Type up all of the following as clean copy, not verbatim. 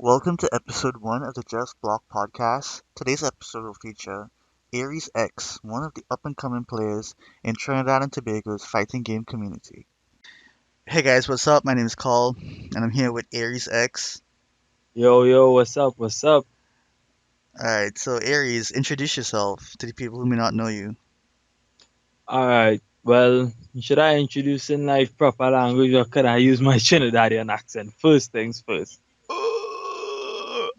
Welcome to episode 1 of the Just Block podcast. Today's episode will feature Aries X, one of the up and coming players in Trinidad and Tobago's fighting game community. Hey guys, what's up? My name is Carl, and I'm here with Aries X. Yo, what's up? What's up? Alright, so Aries, introduce yourself to the people who may not know you. All right. Well, should I introduce in like proper language or can I use my Trinidadian accent? First things first.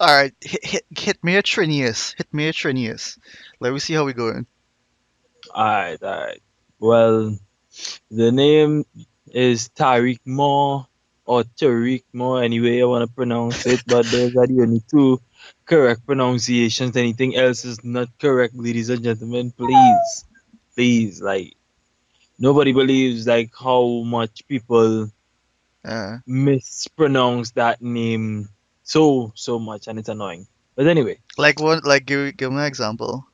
Alright, hit me a Trinius. Hit me a Trinius. Let me see how we going. All right. Well, the name is Tariq Moore or Tariq Moore, anyway you want to pronounce it, but those are the only two correct pronunciations. Anything else is not correct, ladies and gentlemen. Please, like nobody believes like how much people Uh, mispronounce that name so much, and it's annoying. But anyway, like what? Like give me an example.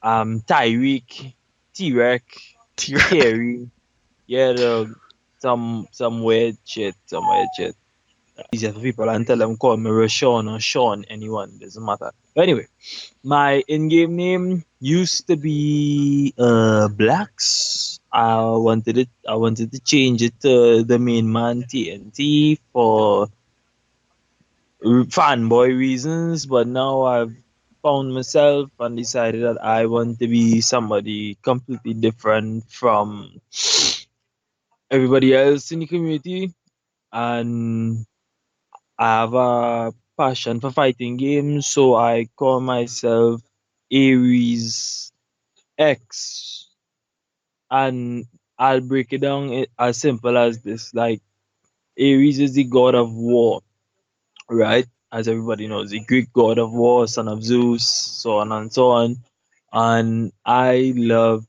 Tyreek, T-Rex, T-Rex. Terry, yeah, some weird shit, some weird shit. Easier for people and tell them call me Rashawn or Sean, anyone, doesn't matter. But anyway, my in-game name used to be Blacks. I wanted to change it to the main man TNT for fanboy reasons, but now I've found myself and decided that I want to be somebody completely different from everybody else in the community, and I have a passion for fighting games, so I call myself Aries X, and I'll break it down as simple as this: like Aries is the god of war, right? As everybody knows, the Greek god of war, son of Zeus, so on and so on. And I love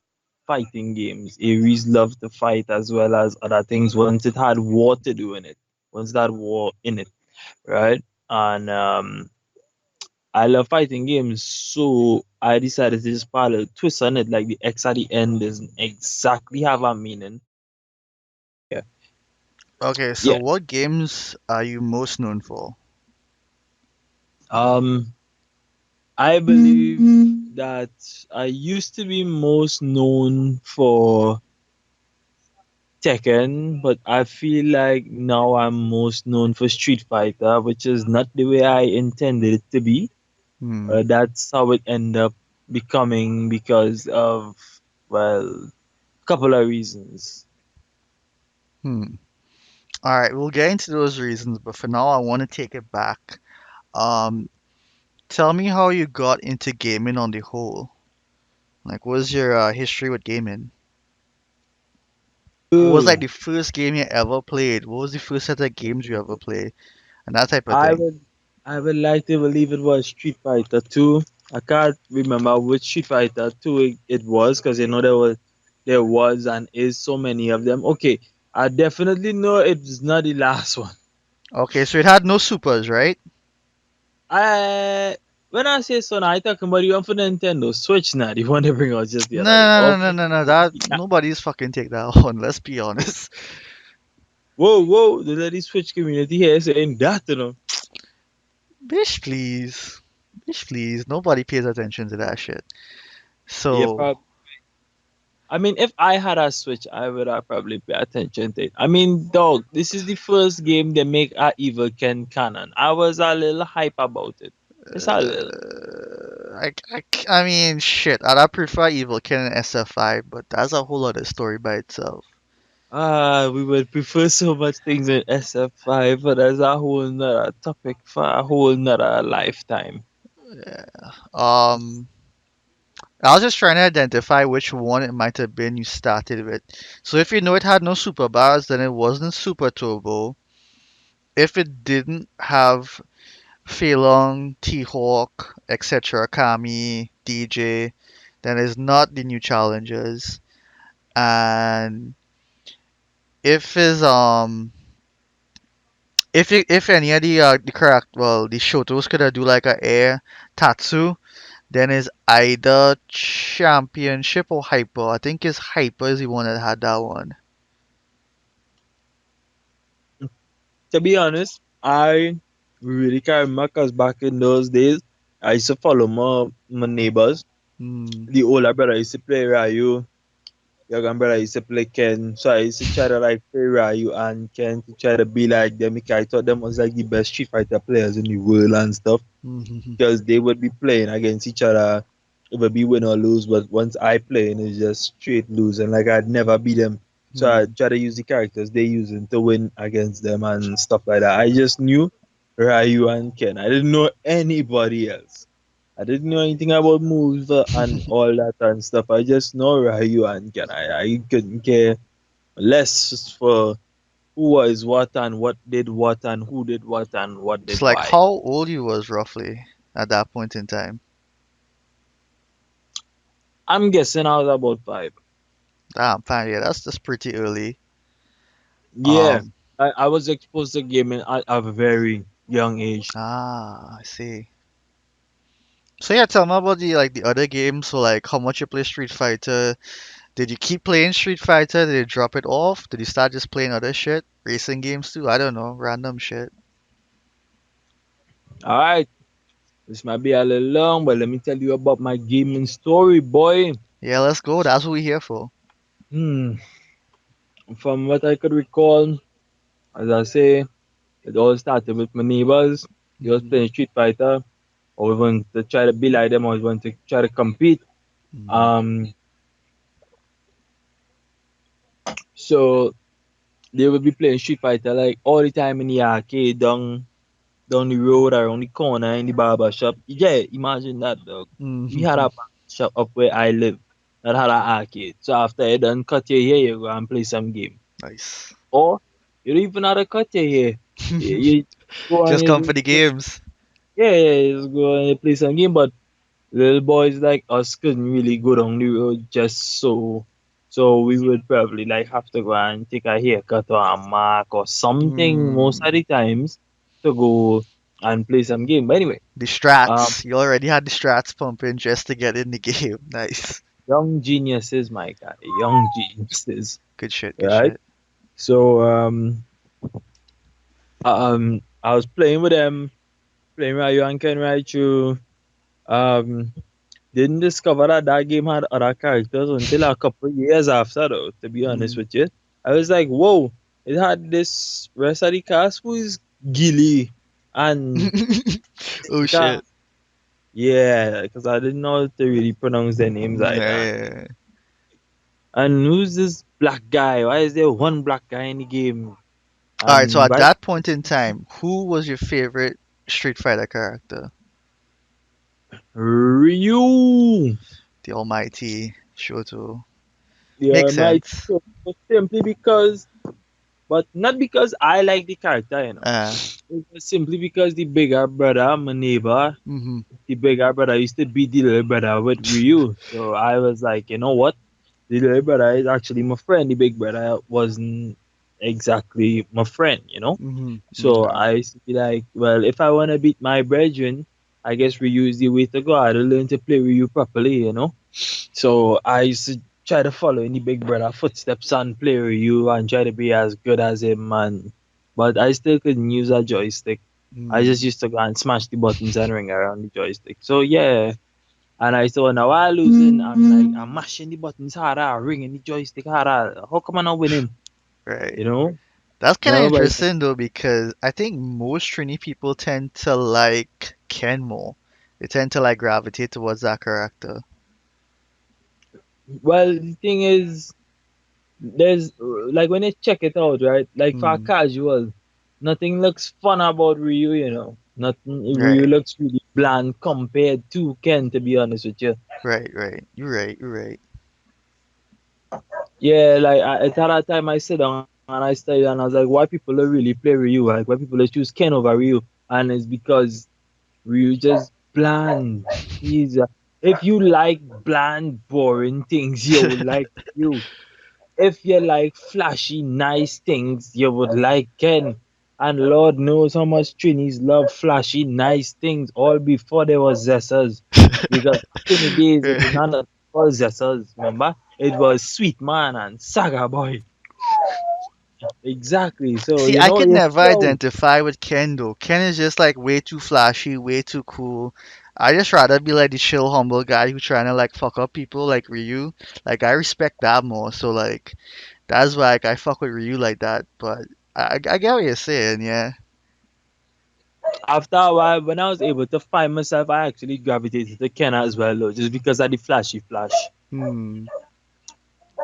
fighting games. Ares loved to fight as well as other things once it had war to do in it, once that war in it, right? And I love fighting games, so I decided to just put a little twist on it, like the X at the end doesn't exactly have a meaning. Yeah. Okay, so Yeah. what games are you most known for? Um, I believe that I used to be most known for Tekken, but I feel like now I'm most known for Street Fighter, which is not the way I intended it to be. Hmm. That's how it ended up becoming because of, well, a couple of reasons. Hmm. All right, we'll get into those reasons, but for now, I want to take it back. Um, Tell me how you got into gaming on the whole. Like, what was your history with gaming? What was like Ooh, the first game you ever played? What was the first set of games you ever played? And that type of I thing. would I would like to believe it was Street Fighter 2. I can't remember which Street Fighter 2 it was because you know there was and is so many of them. Okay, I definitely know it's not the last one. Okay, so it had no supers, right? I when I say so now, I talking about the one for Nintendo Switch now, the one they bring out just the No, other day. no, no, no, Okay. no, no. That nobody's fucking take that one. Let's be honest. Whoa, the lady Switch community here saying that, you know. Bish, please. Bish, please. Nobody pays attention to that shit. Yeah, So, I mean, if I had a Switch, I would have probably pay attention to it. I mean, dog, this is the first game they make a Evil Ken canon. I was a little hype about it. Just a little. I mean, shit. I'd prefer Evil Ken and SF5, but that's a whole other story by itself. We would prefer so much things in SF5, but that's a whole nother topic for a whole nother lifetime. Yeah. I was just trying to identify which one it might have been you started with. So if you know it had no super bars, then it wasn't Super Turbo. If it didn't have Fei Long, T-Hawk, etc., Kami, DJ, then it's not the new challengers. And if is if any of the correct the Shotos could have do like a air Tatsu, then it's either championship or hyper. I think it's hyper is the one that had that one. To be honest, I really can't remember because back in those days, I used to follow my neighbors. Mm. The older brother used to play Ryu, younger brother used to play Ken. So I used to try to like play Ryu and Ken to try to be like them because I thought them was like the best Street Fighter players in the world and stuff. Mhm. Because they would be playing against each other. It would be win or lose, but once I play, and it's just straight lose, and like I'd never beat them. So I Mm. try to use the characters they using to win against them and stuff like that. I just knew Ryu and Ken. I didn't know anybody else. I didn't know anything about moves and all that and stuff. I just know Ryu and Ken. I couldn't care less for who was what and what did what and who did what and what It's did like why. how old you was roughly at that point in time. I'm guessing I was about 5. Damn, fine, yeah, that's pretty early. Yeah, Um, I was exposed to gaming at a very young age. I see. So yeah, tell me about the other games. So like, how much you play Street Fighter? Did you keep playing Street Fighter? Did you drop it off? Did you start just playing other shit, racing games too? I don't know, random shit. All right, this might be a little long, but let me tell you about my gaming story, boy. Yeah, let's go. That's what we're here for. Hmm. From what I could recall, as I say, it all started with my neighbors. They was Hmm. playing Street Fighter. I was going to try to be like them. I was going to try to compete. Hmm. Um, so they would be playing Street Fighter like all the time in the arcade down the road around the corner in the barber shop. Yeah, imagine that, dog. We had Hmm. a barber shop up where I live that had an arcade. So after you done cut your hair, you go and play some game. Nice. Or you don't even have to cut your hair. You go and Just come for the games. yeah, yeah, you just go and you play some game. But little boys like us couldn't really go down the road just so we would probably like have to go and take a haircut or a mark or something most of Mm. the times to go and play some game. But anyway, The um, strats. You already had the strats pumping just to get in the game. Nice. young geniuses, my guy, young geniuses, Good shit. Good right? shit. So I was playing with them, playing Ryu and Ken right through. Um, didn't discover that that game had other characters until a couple of years after, though. To be honest Mm. with you, I was like, whoa, it had this rest of the cast who is Gilly and Oh Jessica. shit. Yeah, because I didn't know how to really pronounce their names Yeah, either. yeah, yeah. And who's this black guy? Why is there one black guy in the game? All right. So And at why that point in time, who was your favorite Street Fighter character? Ryu? The Almighty Shoto. Yeah, Makes my sense. simply because, but not because I like the character, you know. Uh. It was simply because the bigger brother, my neighbor, Mm-hmm. the bigger brother used to beat the little brother with Ryu. So I was like, you know what? The little brother is actually my friend. The big brother wasn't exactly my friend, you know? Mm-hmm. So Yeah. I used to be like, well, if I want to beat my brethren, I guess Ryu is the way to go. I had to learn to play Ryu properly, you know? So I used to try to follow in the big brother footsteps and play Ryu and try to be as good as him, man. But I still couldn't use a joystick. I just Mm. used to go and smash the buttons and ring around the joystick. So yeah. And I saw now while losing, I'm like I'm mashing the buttons harder, ringing the joystick harder. How come I'm not winning? Right. You know? That's kind of No, but interesting though because I think most Trini people tend to like Ken more. They tend to like gravitate towards that character. well the thing is there's like when you check it out, right? Like for a Mm. casual, nothing looks fun about Ryu, you know. Nothing Ryu Right. looks really bland compared to Ken, to be honest with you. Right. Right. You're right. You're right. Yeah, like at that time I sit down and I studied and I was like, why people don't really play Ryu? Like why people don't choose Ken over Ryu? And it's because Ryu just bland. He's if you like bland, boring things, you would like you. If you like flashy, nice things, you would like Ken. And Lord knows how much Trinis love flashy, nice things, all before there was Zessers. Because back in the days, it was Right. not called Zessers, remember? It was Sweet Man and Saga Boy. Exactly. So See, you I know could you're never proud. identify with Ken though. Ken is just like way too flashy, way too cool. I just rather be like the chill, humble guy who trying to like fuck up people like Ryu. Like I respect that more. So like that's why like, I fuck with Ryu like that. But I get what you're saying, yeah. After a while, when I was able to find myself, I actually gravitated to Ken as well, though, just because of the flashy flash. Hmm.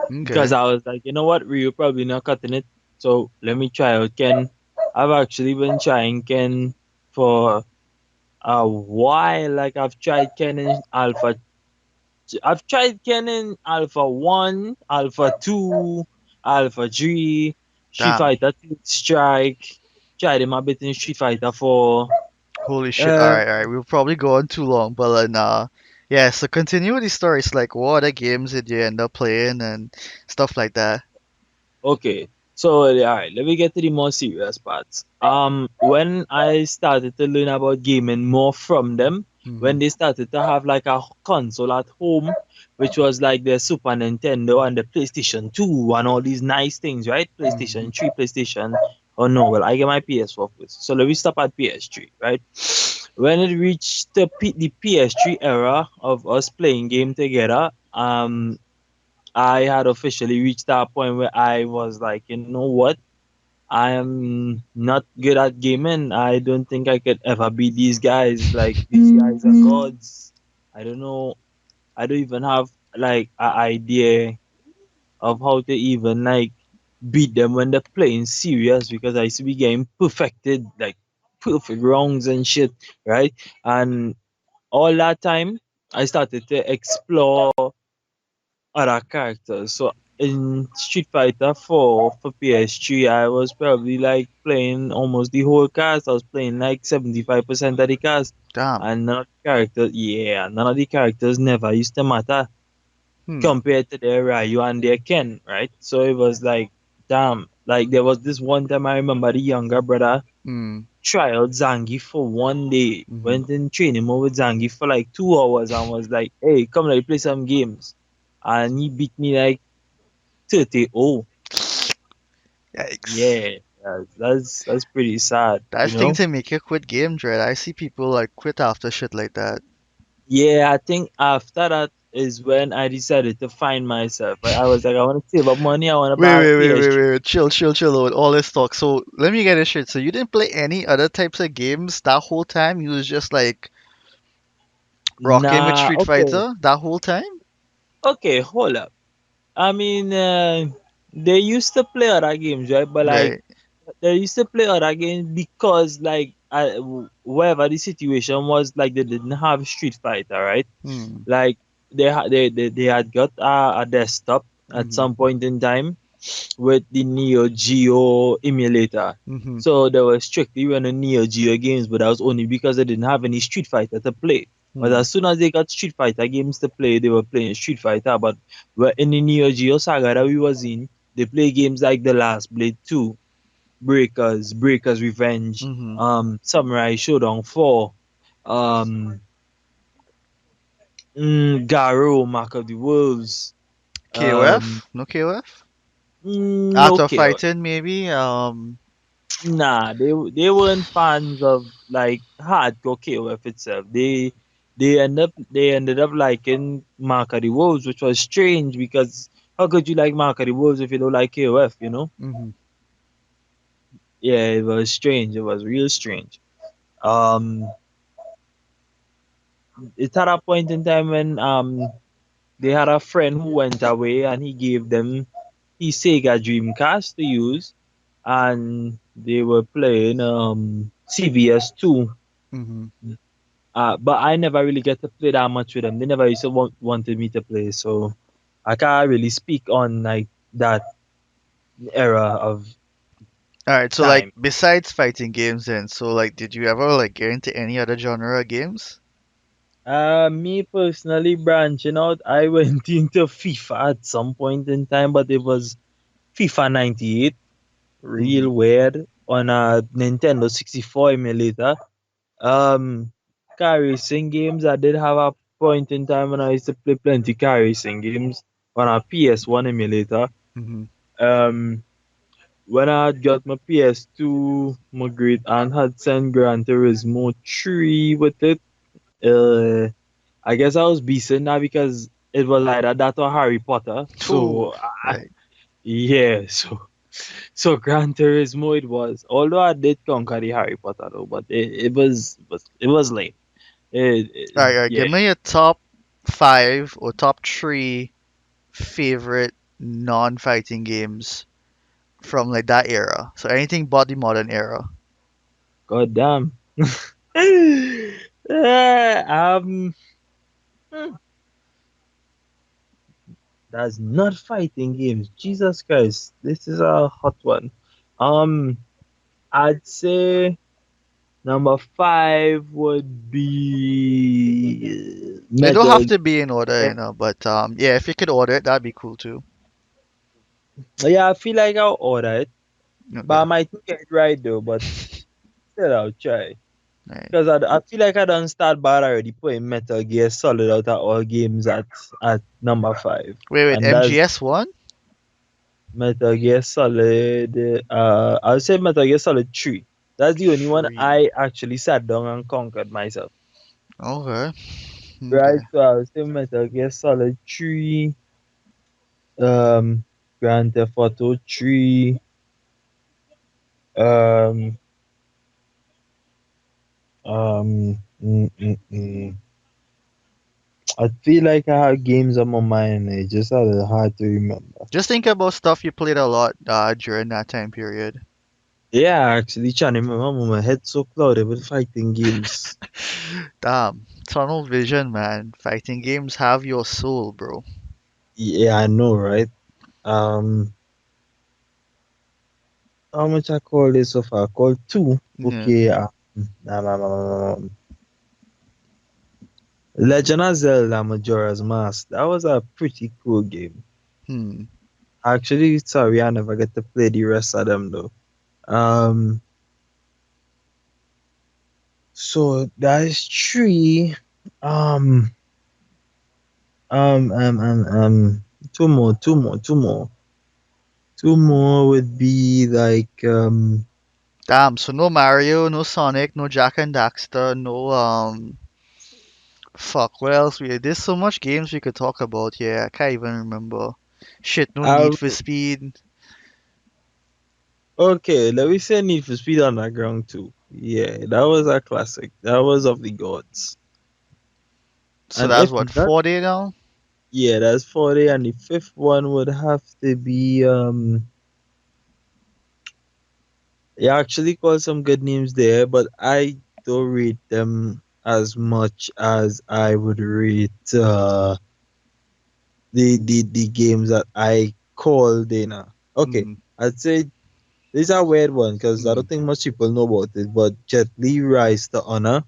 Because Okay. I was like, you know what, Ryu probably not cutting it, so let me try out Ken. I've actually been trying Ken for a while. Like I've tried Ken in Alpha One, Alpha Two, Alpha Three, Street Damn. Fighter 2 Strike. Tried him a bit in Street Fighter 4. Holy shit. Uh, Alright. We'll probably go on too long, but yeah, so continue with the stories. Like what other games did you end up playing and stuff like that? Okay, so alright, let me get to the more serious parts. When I started to learn about gaming more from them, Hmm. when they started to have like a console at home, which was like the Super Nintendo and the PlayStation 2 and all these nice things, right? Hmm. PlayStation 3, PlayStation. Oh no, well, I get my PS4 first. So let me stop at PS3, right? When it reached the PS3 era of us playing game together, I had officially reached that point where I was like, you know what? I am not good at gaming. I don't think I could ever beat these guys. Like these guys are gods. I don't know. I don't even have like an idea of how to even like beat them when they're playing serious because I used to be getting perfected, like perfect rounds and shit, right? And all that time I started to explore other characters. So in Street Fighter 4 for PS3, I was probably like playing almost the whole cast. I was playing like 75% of the cast. Damn. And none of the characters never used to matter Hmm. compared to their Ryu and their Ken, right? So it was like, damn. Like there was this one time I remember the younger brother Hmm. tried out Zangief for one day. Hmm. Went in training mode with Zangief for like 2 hours and was like, hey, come let me play some games. And he beat me like 30-0. Yikes. Yeah, that's pretty sad, you That's thing know? to make you quit game dread. I see people like quit after shit like that. Yeah, I think after that is when I decided to find myself. I was like, I want to save up money, I want to Wait, buy a wait, wait, wait, PS3. wait. Chill, chill, chill with all this talk. So let me get this straight. So you didn't play any other types of games that whole time? You was just like rocking with Nah, Street okay. Fighter that whole time? Okay, hold up. I mean, they used to play other games, right? But like, Right. they used to play other games because, like, wherever the situation was, like, they didn't have Street Fighter, right? Hmm. Like, they had got a desktop at Mm-hmm. some point in time with the Neo Geo emulator. Mm-hmm. So they were strictly running Neo Geo games, but that was only because they didn't have any Street Fighter to play. But Hmm. as soon as they got Street Fighter games to play, they were playing Street Fighter. But in the Neo Geo saga that we was in, they play games like The Last Blade 2, Breakers Revenge, Mm-hmm. Samurai Shodown 4, um, Garo, Mark of the Wolves, um, KOF? No KOF? Art no of chaos. Fighting maybe? Nah, they weren't fans of like hardcore KOF itself. They ended up liking Mark of the Wolves, which was strange because how could you like Mark of the Wolves if you don't like KOF, you know? Mm-hmm. Yeah, it was strange. It was real strange. Um, it's at a point in time when they had a friend who went away and he gave them his Sega Dreamcast to use, and they were playing CVS 2. Mm-hmm. But I never really get to play that much with them. They never used to wanted me to play, so I can't really speak on like that era of Alright, so like time. besides fighting games then, so like did you ever like get into any other genre of games? Me personally branching out, I went into FIFA at some point in time, but it was FIFA 98, Mm-hmm. real weird on a Nintendo 64 emulator. Um, Car racing games, I did have a point in time when I used to play plenty car racing games on a PS1 emulator. Mm-hmm. Um, when I had got my PS2, my great aunt had sent Gran Turismo 3 with it. Uh, I guess I was decent now because it was either that or Harry Potter. Ooh, So right. yeah, so Gran Turismo it was. Although I did conquer the Harry Potter though, but it was lame. All right, Yeah, give me your top five or top three favorite non-fighting games from like that era. So anything but the modern era. god damn. Hmm, that's not fighting games. Jesus Christ, this is a hot one. Um, I'd say number five would be They don't Metal. have to be in order, Gear. but yeah, if you could order it, that'd be cool too. Yeah, I feel like I'll order it, but I Okay. might not get it right though. But still, I'll try. Right. Because I feel like I done start bad already putting Metal Gear Solid out of all games at number five. Wait, And that's MGS one? Metal Gear Solid. I would say Metal Gear Solid 3. That's the only one Three. I actually sat down and conquered myself. Okay. Right? Okay. So I would say Metal Gear Solid 3, um, Grand Theft Auto 3, um, mm, mm, mm. I feel like I have games on my mind. It's just a little hard to remember. Just think about stuff you played a lot during that time period. Yeah, actually, trying to remember my head so clouded with fighting games. Damn, tunnel vision, man. Fighting games have your soul, bro. Yeah, I know, right? Um, how much I call this so far? I call two. Yeah. Okay, Legend of Zelda Majora's Mask. That was a pretty cool game. Hmm. Actually, sorry, I never get to play the rest of them though. Um, so that is three. Um, two more, two more, two more. Two more would be like Damn, so no Mario, no Sonic, no Jack and Daxter, no fuck, what else there's so much games we could talk about, yeah, I can't even remember. Shit, no I Need for Speed. okay, let me say Need for Speed Underground too. Yeah, that was a classic. That was of the gods. So And that's if what, not, 40 now? yeah, that's 40. And the fifth one would have to be you actually call some good names there, but I don't rate them as much as I would rate the games that I call Dana. Okay, Mm, I'd say these are weird one because I mm. don't think much people know about it, but Jet Li Rise to Honor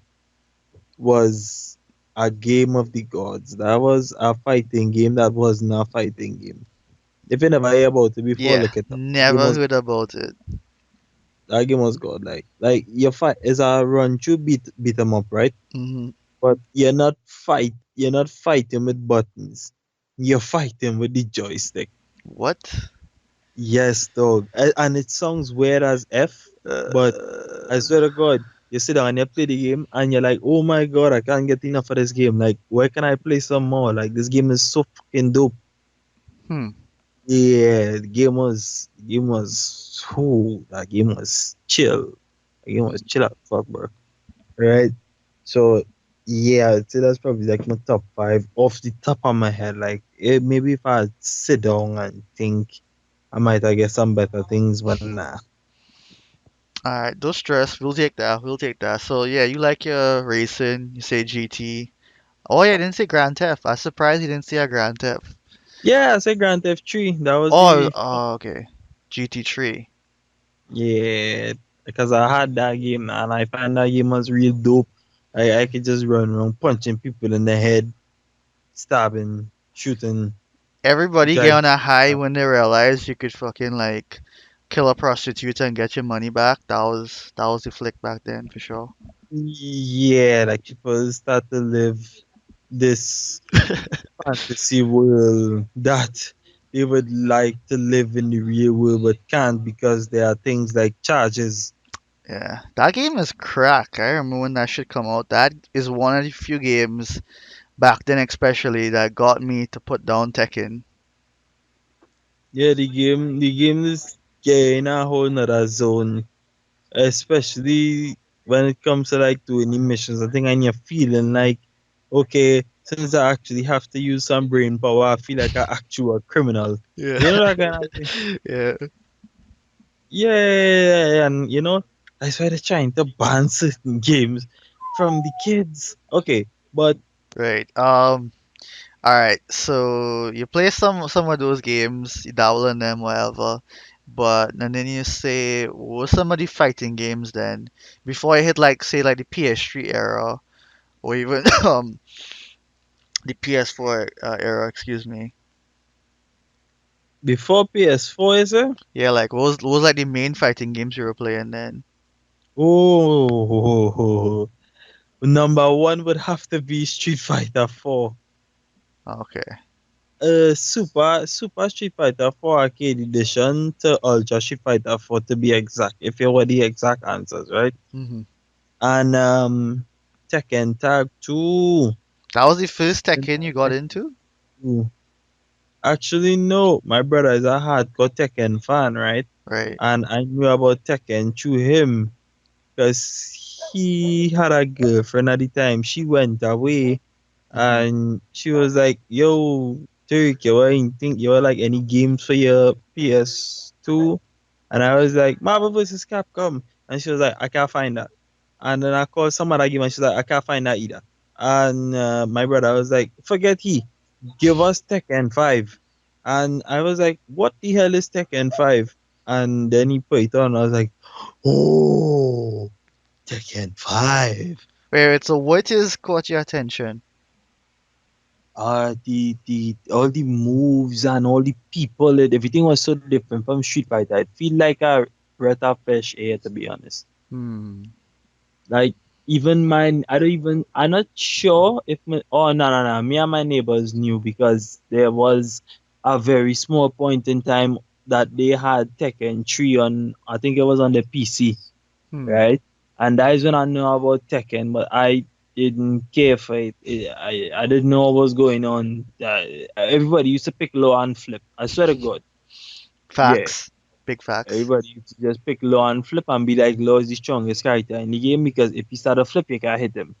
was a game of the gods. That was a fighting game that wasn't a fighting game. If you never hear about it before, Yeah, look it up. never heard about it. That game was god. Like your fight is a run through beat 'em up, right? Hmm. But you're not fighting with buttons. You're fighting with the joystick. What? Yes, dog. And it sounds weird as F, but I Uh, swear to God, you sit down and you play the game and you're like, oh my God, I can't get enough of this game. Like, where can I play some more? Like, this game is so fucking dope. hmm. Yeah, that game was chill. The game was chill out, fuck, bro. Right? So, yeah, I'd say that's probably like my top five off the top of my head. Like, maybe if I sit down and think, I might I get some better things, but nah. Alright, don't stress. We'll take that. We'll take that. So yeah, you like your racing. You say GT. Oh yeah, I didn't say Grand Theft. I'm surprised you didn't say a Grand Theft. Yeah, I said Grand Theft 3. That was Oh, the oh okay. GT3. yeah, because I had that game and I found that game was real dope. I could just run around punching people in the head, stabbing, shooting, Everybody get driving. on a high when they realize you could fucking like kill a prostitute and get your money back. That was the flick back then for sure. Yeah, like people start to live this fantasy world that they would like to live in the real world but can't because there are things like charges. Yeah, that game is crack. I remember when that shit come out. That is one of the few games back then, especially, that got me to put down Tekken. Yeah, the game is getting a whole nother zone, especially when it comes to like doing the missions. I think and you're feeling like, okay, since I actually have to use some brain power, I feel like an actual criminal. Yeah, You know that kind of thing. yeah, Yeah, and that's why they're trying to ban certain games from the kids. Okay, but right. All right. So you play some of those games, you dabble in them, whatever. But and then you say, what's some of the fighting games then? Before I hit like say like the PS3 era, or even the PS4 era, excuse me. before PS4, is it? Yeah, like what was like the main fighting games you were playing then? Oh, number one would have to be Street Fighter 4. Okay. Super Street Fighter 4 Arcade Edition to Ultra Street Fighter 4 to be exact, if you want the exact answers, right? Hmm. And Tekken Tag 2. That was the first And Tekken you got Tekken into? 2. Actually, no. My brother is a hardcore Tekken fan, right? Right. And I knew about Tekken through him because he had a girlfriend at the time. She went away Hmm. and she was like, "Yo, Turk, you ain't think you like any games for your PS2?" And I was like, "Marvel vs. Capcom," and she was like, "I can't find that." And then I called some other game and she's like, "I can't find that either." And my brother was like, "Forget he, give us Tekken 5." And I was like, "What the hell is Tekken 5?" And then he put it on. I was like, "Oh, Tekken 5." Wait, so what is caught your attention? The all the moves and all the people, everything was so different from Street Fighter. It feel like a breath of fresh air, to be honest. Hmm. Like even mine, I don't even. I'm not sure if my. Oh no no no! Me and my neighbors knew because there was a very small point in time that they had Tekken 3 on. I think it was on the PC, Hmm. right? And that is when I know about Tekken, but I didn't care for it. I didn't know what was going on. Everybody used to pick low and flip. I swear to God. Yeah. Facts. Big facts. Everybody used to just pick low and flip and be like, low is the strongest character in the game because if you start a flip, you can hit him.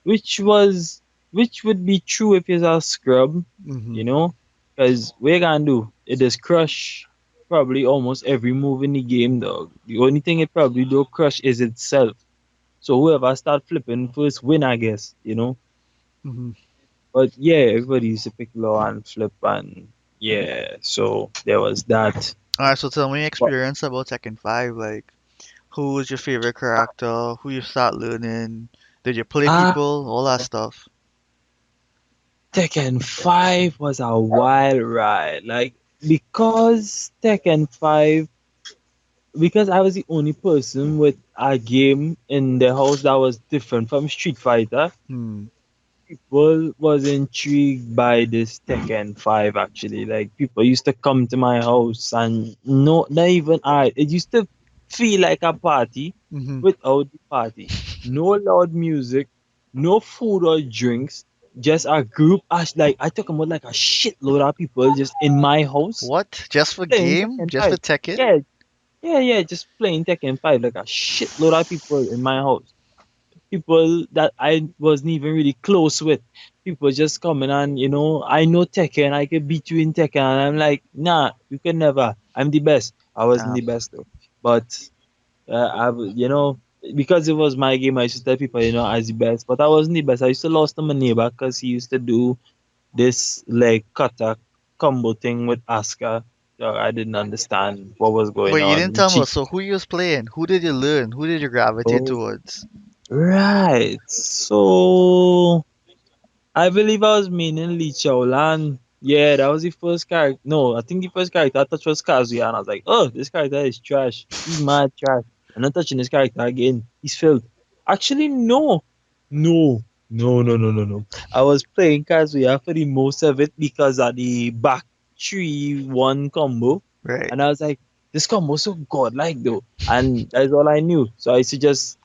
Which was, which would be true if he's a scrub, Hmm. you know? Because what you gonna do? It is crush probably almost every move in the game, dog. The only thing it probably do crush is itself. So whoever start flipping first win, I guess, you know. Hmm. But yeah, everybody used to pick low and flip, and yeah, so there was that. All right, so tell me your But experience about Tekken 5. Like, who was your favorite character? Who you start learning? Did you play ah, people? All that stuff. Tekken 5 was a wild ride. Like because Tekken 5, because I was the only person with a game in the house that was different from Street Fighter. Hmm. People was intrigued by this Tekken 5 actually. Like people used to come to my house and no, not even I. It used to feel like a party Hmm. without the party. No loud music, no food or drinks, just a group as like I talk about like a shitload of people just in my house What? Just for playing game? Tekken Just for 5. Tekken? Yeah, yeah, just playing Tekken 5 like a shitload of people in my house, people that I wasn't even really close with. People just coming and I know Tekken, I could beat you in Tekken, and I'm like, nah, you can never. I'm the best. I wasn't the Damn. best though, but because it was my game, I used to tell people, I was the best, but I wasn't the best. I used to lost to my neighbor because he used to do this like kata combo thing with Asuka. So I didn't understand what was going Wait, you didn't on. tell me. So who you was playing? Who did you learn? Who did you gravitate Oh, towards? right. So I believe I was meaning Lee Chaolan. Yeah, that was the first character. No, I think the first character I touched was Kazuya, and I was like, oh, this character is trash. He's mad trash. I'm not touching this character again. He's filled. Actually, no. No. No, no, no, no, no. I was playing Kazuya for the most of it because of the back 3-1 combo, Right. and I was like, this combo so godlike though, and that's all I knew. So I used to just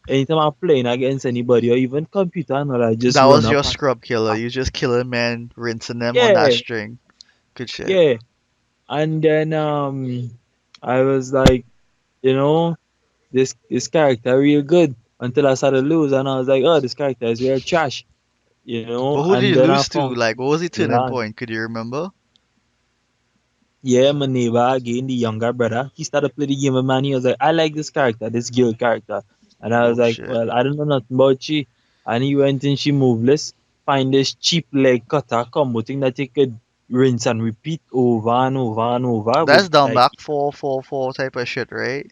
anytime I'm playing against anybody or even computer and all, I just That run was up your and scrub killer. You just killing men, rinsing them on that yeah, string. Good shit. yeah, and then I was like, you know, this character real good until I started lose, and I was like, oh, this character is real trash, But who did and you then I lose to? found Like, what was the turning last. point? Could you remember? Yeah, my neighbor again, the younger brother, he started playing the game with man. He was like, I like this character, this girl character. And I was Oh like, shit. well, I don't know nothing about she. And he went in, she moveless, find this cheap leg cutter combo thing that you could rinse and repeat over and over and over with That's down like, back 4-4-4 type of shit, right?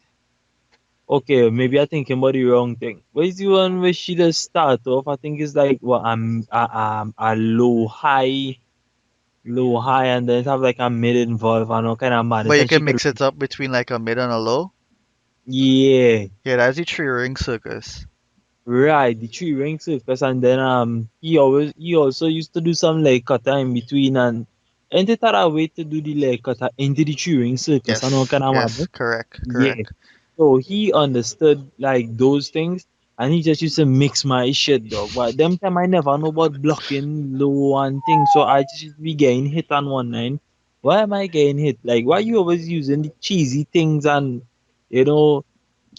okay, maybe I thinking about the wrong thing. But it's the one where she just start off, I think it's like, well, I'm a low high, and then it have like a mid involved and all kind of But madness. you And she can could, mix it up between like a mid and a low. yeah. Yeah, that's the three ring circus. Right, the tree ring circus, and then he also used to do some leg cutter in between, and they thought a way to do the leg cutter into the tree ring circus and all Yes, kind of yes, madness. correct, Yeah. correct. So he understood like those things, and he just used to mix my shit, dog. But them time I never know about blocking low and things, so I just used to be getting hit on one line. Why am I getting hit? Like why you always using the cheesy things and you know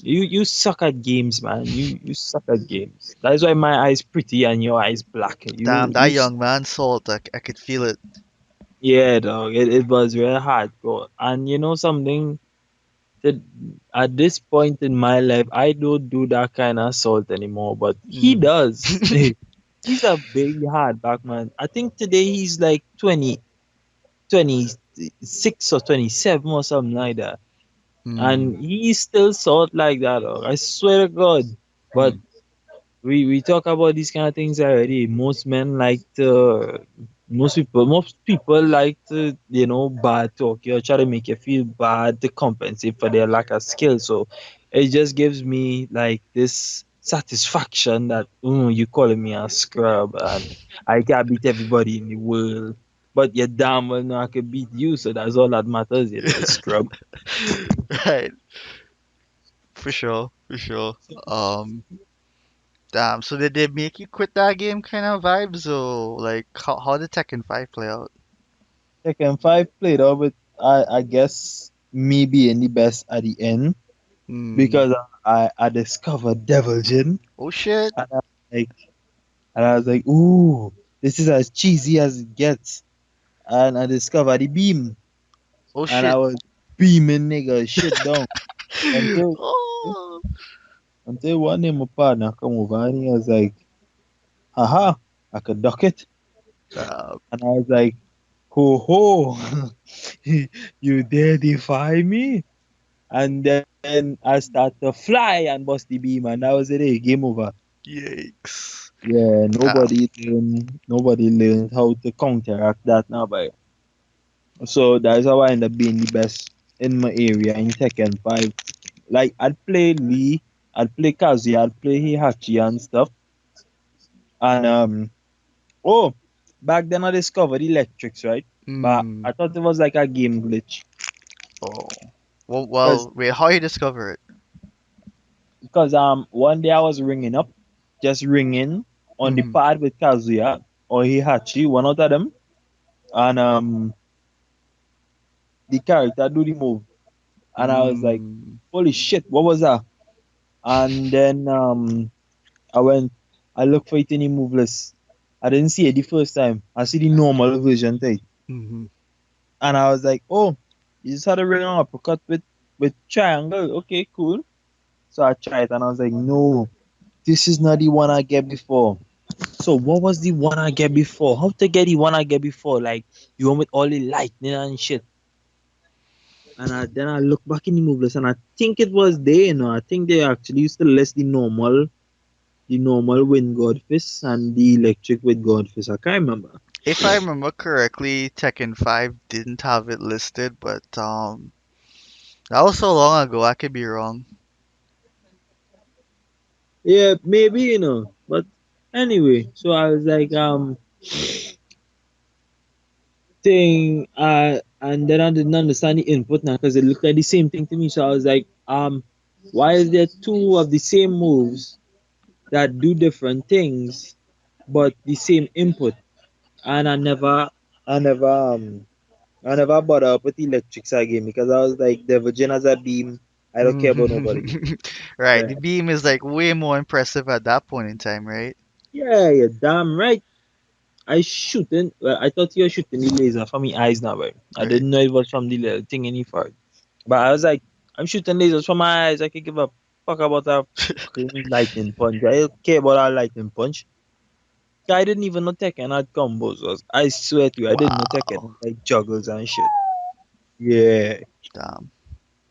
you suck at games, man. You suck at games. That's why my eyes pretty and your eyes black. Damn, that young man salt, I could feel it. Yeah, dog. It was very hardcore. And you know something that at this point in my life I don't do that kind of assault anymore, but he Mm. does. He's a big hardback man. I think today he's like 26 or 27 or something like that. Mm. And he still sort like that, dog. I swear to God. But Mm. we talk about these kind of things already. Most people like to bad talk you or try to make you feel bad to compensate for their lack of skill. So it just gives me like this satisfaction that you calling me a scrub and I can't beat everybody in the world. But you damn well know I can beat you, so that's all that matters, you little scrub. Right, for sure, for sure. Um, Damn. So did they make you quit that game kind of vibes, or like how did Tekken 5 play out? Tekken 5 played out with I guess me being the best at the end Hmm. because I discovered Devil Jin Oh shit. and like and I was like, ooh, this is as cheesy as it gets. And I discovered the beam Oh and I shit. was beaming nigga shit down until Oh. until one day my partner come over and he was like, haha, I could duck it. Damn. And I was like, ho ho, you dare defy me? And then I start to fly and bust the beam, and that was it. Game over. Yikes. Yeah, Damn. nobody learned how to counteract that now, but so that's how I end up being the best in my area in Tekken 5. Like I'd play Lee, I'd play Kazuya, I'd play Heihachi and stuff. And oh, back then I discovered electrics, right? But Hmm. I thought it was like a game glitch. Oh. Well, Cause, wait, how you discover it? because one day I was ringing up, just ringing on the Hmm. pad with Kazuya or Heihachi, one out of them, and the character do the move, and I was like, Hmm. holy shit, what was that? And then I went, I looked for it in the move list. I didn't see it the first time. I see the normal version thing, Hmm. and I was like, oh, you just had a ring on uppercut with triangle. Okay, cool. So I tried, and I was like, no, this is not the one I get before. So what was the one I get before? How to get the one I get before? Like the one with all the lightning and shit. And then I look back in the movie list and I think it was there, I think they actually used to list the normal wind godfish and the electric with godfish. I can't remember. If I remember correctly, Tekken 5 didn't have it listed, but that was so long ago, I could be wrong. Yeah, maybe but anyway, so I was like, thing, and then I didn't understand the input now because it looked like the same thing to me. So I was like, why is there two of the same moves that do different things but the same input? And I never bought up with the electrics again because I was like, the Virgin has a beam. I don't care about nobody. Right, Yeah, the beam is like way more impressive at that point in time, right? yeah, you're damn right. I shooting. Well, I thought you were shooting the laser from my eyes now, right? I Right. didn't know it was from the little thing in the far. But I was like, I'm shooting lasers from my eyes. I can give a fuck about a fucking lightning punch. I don't care about a lightning punch. I didn't even know Tekken had combos. I swear to you, I didn't know Tekken Wow. had like juggles and shit. Yeah. Damn.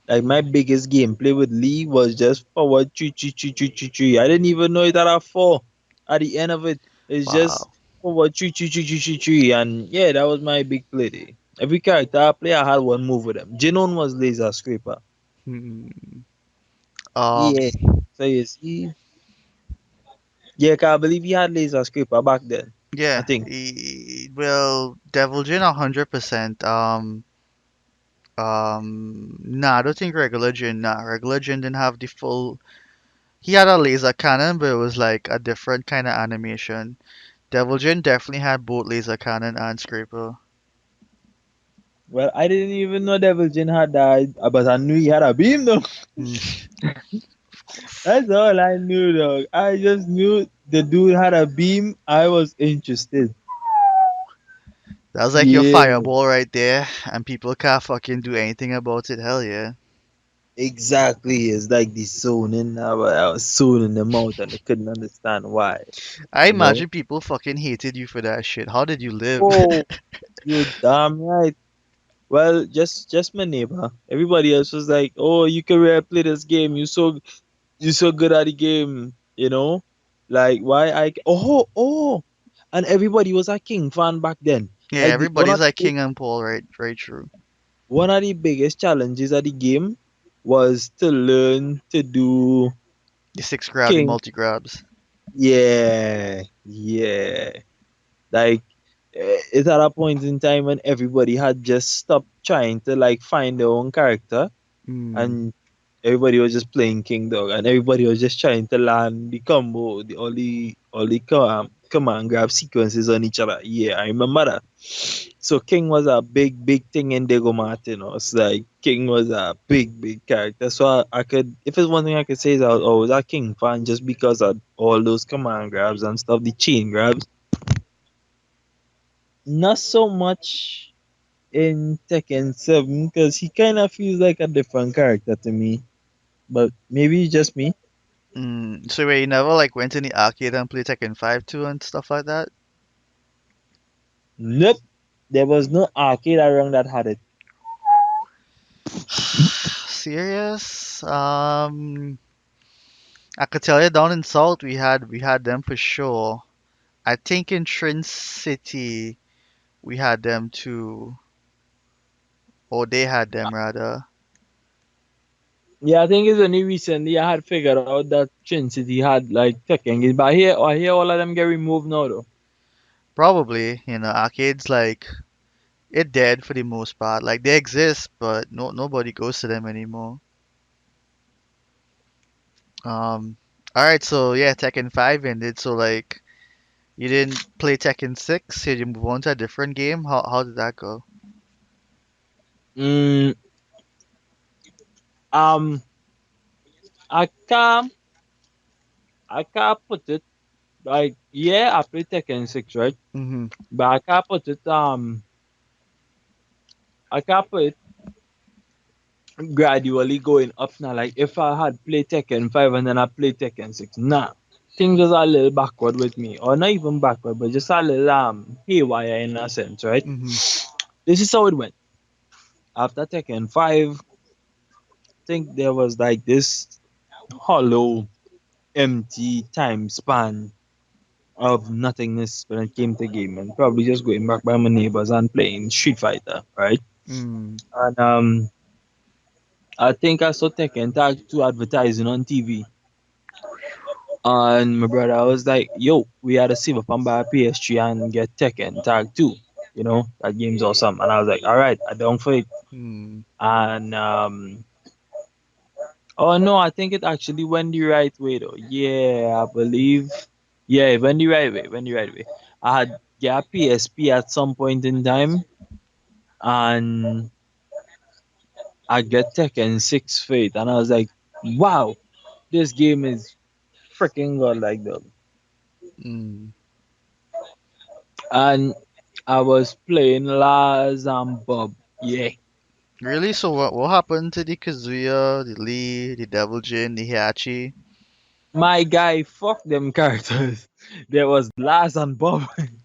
Like my biggest gameplay with Lee was just forward three, three, three, three, three, three. I didn't even know it had a four at the end of it. It's just Wow. forward three, three, three, three, three, three. And yeah, that was my big play there. Every character I play, I had one move with them. Jinon was laser scraper. Hmm. Um, Yeah. So you see, yeah, 'cause I believe he had laser scraper back then. I yeah. think. Well, Devil Jin 100%. Nah, I don't think regular Jin. Nah, regular Jin didn't have the full. He had a laser cannon, but it was like a different kind of animation. Devil Jin definitely had both laser cannon and scraper. Well, I didn't even know Devil Jin had that, but I knew he had a beam though. Mm, of course. That's all I knew, dog. I just knew the dude had a beam. I was interested. That was like your Yeah, fireball right there, and people can't fucking do anything about it. Hell yeah. exactly. It's like the zoning. I was zoning them out and I couldn't understand why. I You know? imagine people fucking hated you for that shit. How did you live? Oh, you damn right. Well, just my neighbor. Everybody else was like, "Oh, you can really play this game. You so good at the game." You know, like why oh, and everybody was a King fan back then. Yeah, Like everybody's like King and Paul, right? Very true. one of the biggest challenges of the game was to learn to do The six grab, the King. multi grabs. Yeah, yeah. Like it's at a point in time when everybody had just stopped trying to like find their own character Mm. and everybody was just playing King Dog and everybody was just trying to learn the combo, the command grab sequences on each other. Yeah, I remember that. So King was a big thing in Diego Martinos. Like King was a big character. So I could, if it's one thing I could say is I was always a King fan just because of all those command grabs and stuff, the chain grabs. Not so much in Tekken 7 because he kind of feels like a different character to me. But maybe it's just me. So wait, you never like went in the arcade and played Tekken 5 too and stuff like that? Nope. There was no arcade around that had it. Serious? I could tell you down in Salt we had them for sure. I think in Trin City we had them too. Or they had them rather. Yeah, I think it's only recently I had figured out that Trin City had like Tekken games. But I hear all of them get removed now though. Probably, arcades like it dead for the most part. Like they exist, but nobody goes to them anymore. All right, so yeah, Tekken 5 ended. So like you didn't play Tekken 6, did you move on to a different game? How did that go? Mm, um, I can't, I can't put it like yeah, I play Tekken 6, right? Mm-hmm. But I can't put it gradually going up now. Like if I had played Tekken 5 and then I played Tekken 6, nah. Things was a little backward with me. Or not even backward, but just a little haywire in a sense, right? Mm-hmm. This is how it went. After Tekken 5, I think there was like this hollow, empty time span of nothingness when it came to gaming. Probably just going back by my neighbors and playing Street Fighter, right? Mm. And I think I saw Tekken Tag 2 advertising on TV. And my brother was like, yo, we had to save up and buy a PS3 and get Tekken Tag 2. That game's awesome. And I was like, all right, I don't for it. Hmm. And oh no, I think it actually went the right way though. Yeah, I believe. Yeah, it went the right way. Went the right way. I had got PSP at some point in time, and I get Tekken 6 Fate, and I was like, wow, this game is freaking good like that. Hmm. And I was playing Laz and Bob. Yeah. Really? So what happened to the Kazuya, the Lee, the Devil Jin, the Heihachi? My guy, fuck them characters. There was Laz and Bob.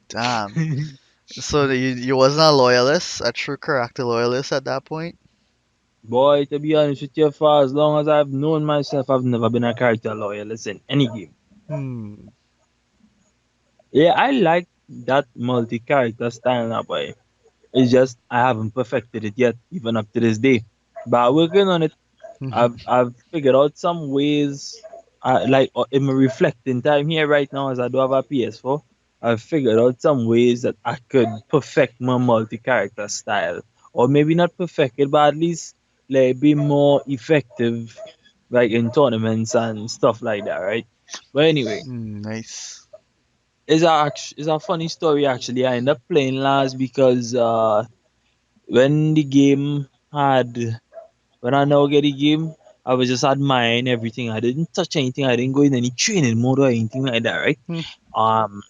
Damn. So you wasn't a loyalist, a true character loyalist at that point? Boy, to be honest with you, for as long as I've known myself, I've never been a character loyalist in any game. Hmm. Yeah, I like that multi-character style now, boy. It's just I haven't perfected it yet, even up to this day. But I'm working on it. I've figured out some ways. Like in my reflecting time here right now, as I do have a PS4, I've figured out some ways that I could perfect my multi-character style, or maybe not perfect it, but at least like be more effective, like in tournaments and stuff like that, right? But anyway, Nice. it's a funny story actually. I ended up playing last because when the game had when I now get the game, I was just admiring everything. I didn't touch anything. I didn't go in any training mode or anything like that, right? Hmm. Um,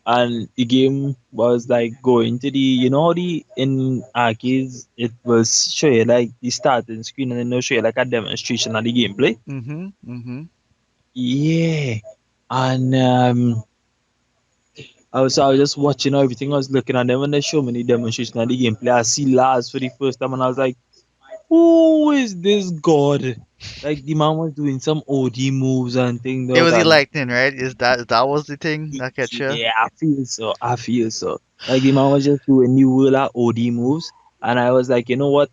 and the game was like going to the, how the in arcades it was show you like the starting screen and then they'll show you like a demonstration of the gameplay. Mm-hmm. Mm-hmm. Yeah, and I was just watching everything. I was looking at them when they show me the demonstration of the gameplay. I see Lars for the first time, and I was like, who is this god? Like the man was doing some OD moves and things It though, was the and lightning, right? That was the thing that catch you? yeah, I feel so. I feel so. Like the man was just doing new world of OD moves, and I was like, you know what?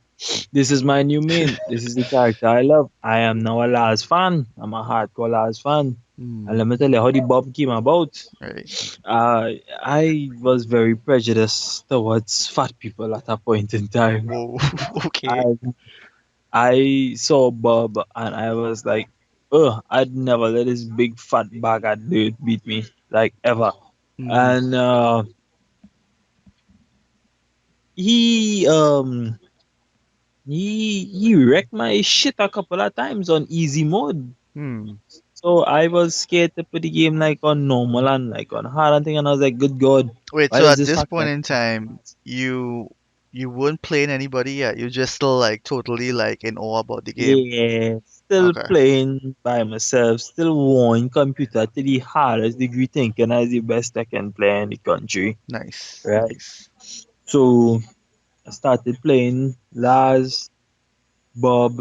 This is my new main. This is the character I love. I am now a Lars fan. I'm a hardcore Lars fan. And Hmm. let me tell you how the Bob came about. Right. I was very prejudiced towards fat people at a point in time. Whoa. Okay. I I saw Bob and I was like, oh, I'd never let this big fat bag of dirt beat me, like ever. Hmm. And he he wrecked my shit a couple of times on easy mode. Hmm. So I was scared to put the game like on normal and like on hard and thing, and I was like, good God, Wait, why so does at this this happen? point in time, you weren't playing anybody yet. You're just still like totally like in awe about the game. Yeah, still Okay. playing by myself, still one computer to the hardest degree thinking as the best I can play in the country, Nice. right? Nice. So I started playing Laz, Bob,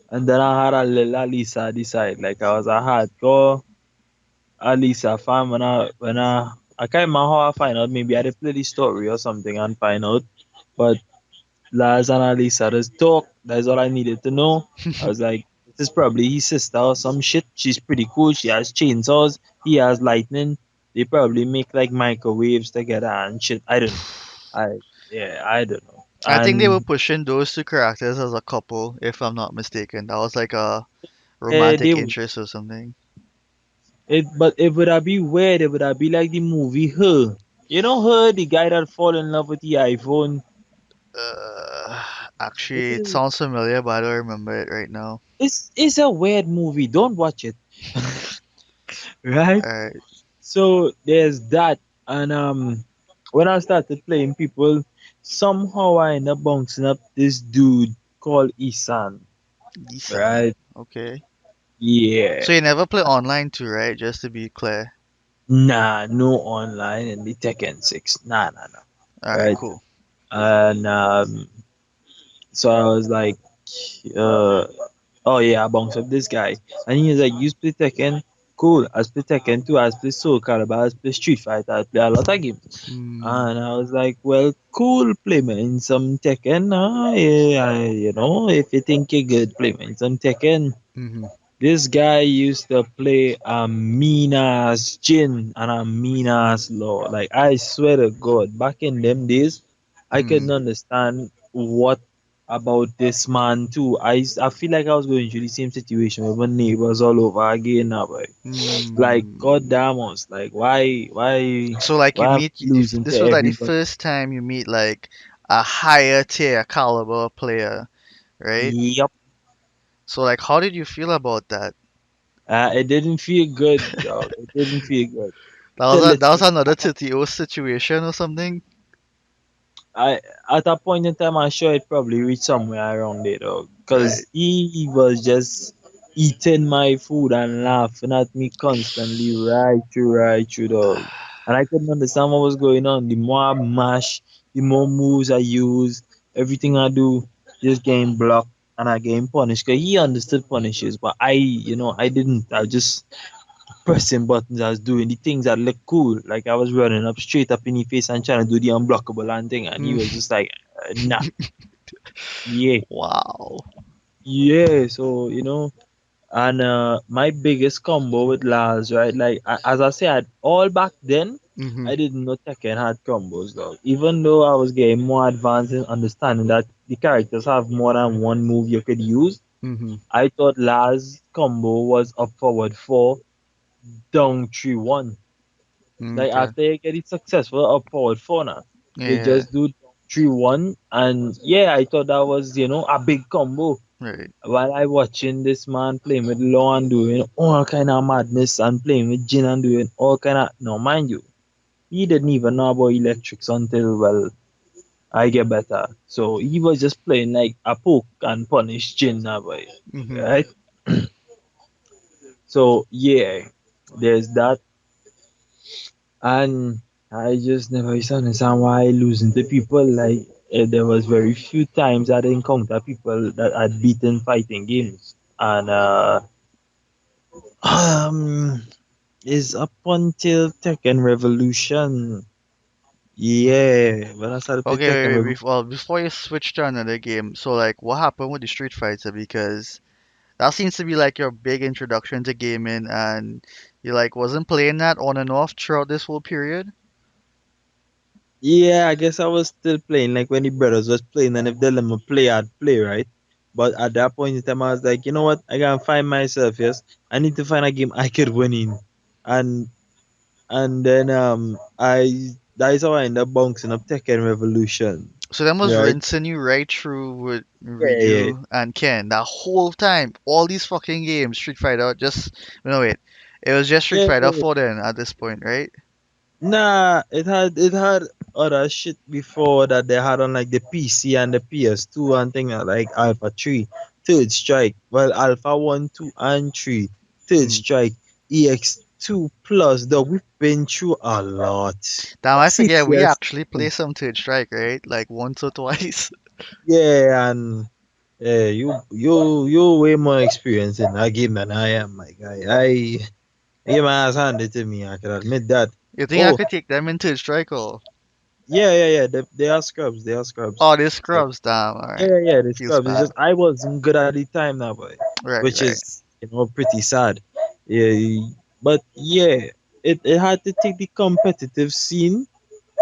and then I had a little Alisa decide. Like I was a hardcore Alisa fan when I can't remember how I find out. Maybe I had to play the story or something and find out. But Laz and Alisa just talk. That's all I needed to know. I was like, this is probably his sister or some shit. She's pretty cool. She has chainsaws. He has lightning. They probably make like microwaves together and shit. I don't know. I Yeah, I don't know. I think they were And pushing those two characters as a couple, if I'm not mistaken. That was like a they romantic interest or something. but it would have be weird. It would have be like the movie Her. You know Her, the guy that fall in love with the iPhone. Uh, It actually, it is. sounds familiar, but I don't remember it right now. It's a weird movie. Don't watch it. Right? Alright. So there's that, and when I started playing people, somehow I end up bouncing up this dude called Isan. Isan. Right? Okay. Yeah. So you never play online too, right? Just to be clear. Nah, no online in the Tekken 6. Nah, nah, nah. Alright, Right? cool. And so I was like, uh, oh yeah, I bounced up this guy, and he was like, you play Tekken? Cool. I play Tekken too. I play Soul Calibur. I play Street Fighter. I play a lot of games. Hmm. And I was like, well, cool, play me in some Tekken. Yeah, if you think you're good, play me in some Tekken. Mm-hmm. This guy used to play a mean ass gin and a mean ass law. Like I swear to God, back in them days, I couldn't Hmm. understand what about this man too. I feel like I was going through the same situation with my neighbors all over again now. Like God Hmm. damn us, like So like you why am meet I losing to this was like the everybody? first time you meet like a higher tier caliber player, right? Yep. So like how did you feel about that? It didn't feel good, dog. It didn't feel good. That was another TTO situation or something? I at that point in time, I'm sure it probably reached somewhere around there, though, Right. because he was just eating my food and laughing at me constantly, right through, dog. And I couldn't understand what was going on. The more I mash, the more moves I use, everything I do, just getting blocked and I getting punished. Cause he understood punishes, but I didn't. I just pressing buttons. I was doing the things that look cool. Like I was running up straight up in his face and trying to do the unblockable and thing, and he Mm. was just like, nah, yeah, Wow. yeah. So and my biggest combo with Lars, right? Like as I said, all back then, Mhm. I didn't know Tekken had combos, though. Even though I was getting more advanced in understanding that the characters have more than one move you could use, Mhm. I thought Lars combo was up forward 4, down 3-1. Like Okay. after you get it successful up forward 4 now, you Yeah. just do 3-1, and yeah, I thought that was a big combo. Right. While I watching this man playing with Law and doing all kind of madness and playing with Jin and doing all kind of no, mind you, he didn't even know about electrics until well I get better. So he was just playing like a poke and punish Jin now, boy. Mhm. Right? So yeah, there's that. And I just never used to understand why losing to people. Like there was very few times I'd encounter people that I'd beaten fighting games, and um, is up until Tekken Revolution. Yeah, when I started playing Okay, Tekken wait, Revolution. well, before you switch to another game, so like what happened with the Street Fighter? Because that seems to be like your big introduction to gaming and you like wasn't playing that on and off throughout this whole period? Yeah, I guess I was still playing like when the brothers was playing, and if they let me play, I'd play, right? But at that point in time, I was like, you know what? I gotta find myself. Yes, I need to find a game I could win in, and then that is how I ended up bouncing up Tekken Revolution. So them was Right? rinsing you right through with Yeah, yeah. Ryu and Ken that whole time. All these fucking games, Street Fighter, just no wait. It was just Street Yeah, Fighter yeah. 4 then at this point, right? Nah, it had other shit before that they had on like the PC and the PS2 and thing like Alpha 3, Third Strike, well Alpha 1, 2 and 3, Third Mm. Strike, EX2 plus, though we've been through a lot. Damn, I forget we CPS. actually play some Third Strike, right? Like once or twice. Yeah, and yeah, you way more experienced in that game than I am, my guy. I get my ass handed to me, I can admit that. You think I Oh, could take them in Third Strike or? yeah. They are scrubs. They are scrubs. Oh, they scrubs. Damn, alright. Yeah, the Feels scrubs. It's bad. just I wasn't good at the time now, boy, Right, which right. is pretty sad. Yeah, but yeah, it had to take the competitive scene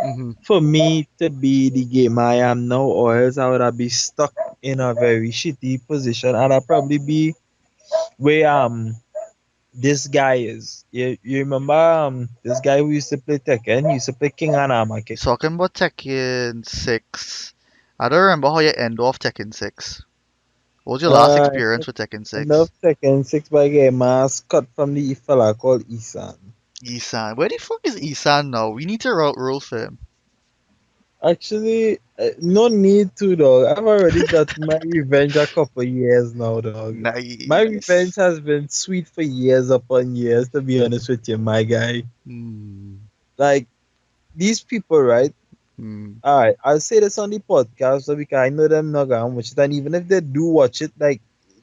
Hmm. for me to be the game I am now, or else I would have be stuck in a very shitty position, and I'd probably be where this guy is. You remember this guy who used to play Tekken? He used to play King Anamake. Talking about Tekken 6, I don't remember how you end off Tekken 6. What was your last Uh, experience with Tekken end of 6? Tekken 6 by getting mask cut from the fella called Isan. Isan. Where the fuck is Isan now? We need to route rule for him. Actually, no need to, dog. I've already got my revenge a couple years now, dog. My revenge Nice. has been sweet for years upon years, to be honest with you, my guy. Hmm. Like, these people, right? Hmm. Alright, I'll say this on the podcast so because I know them not gonna watch it, and even if they do watch it, like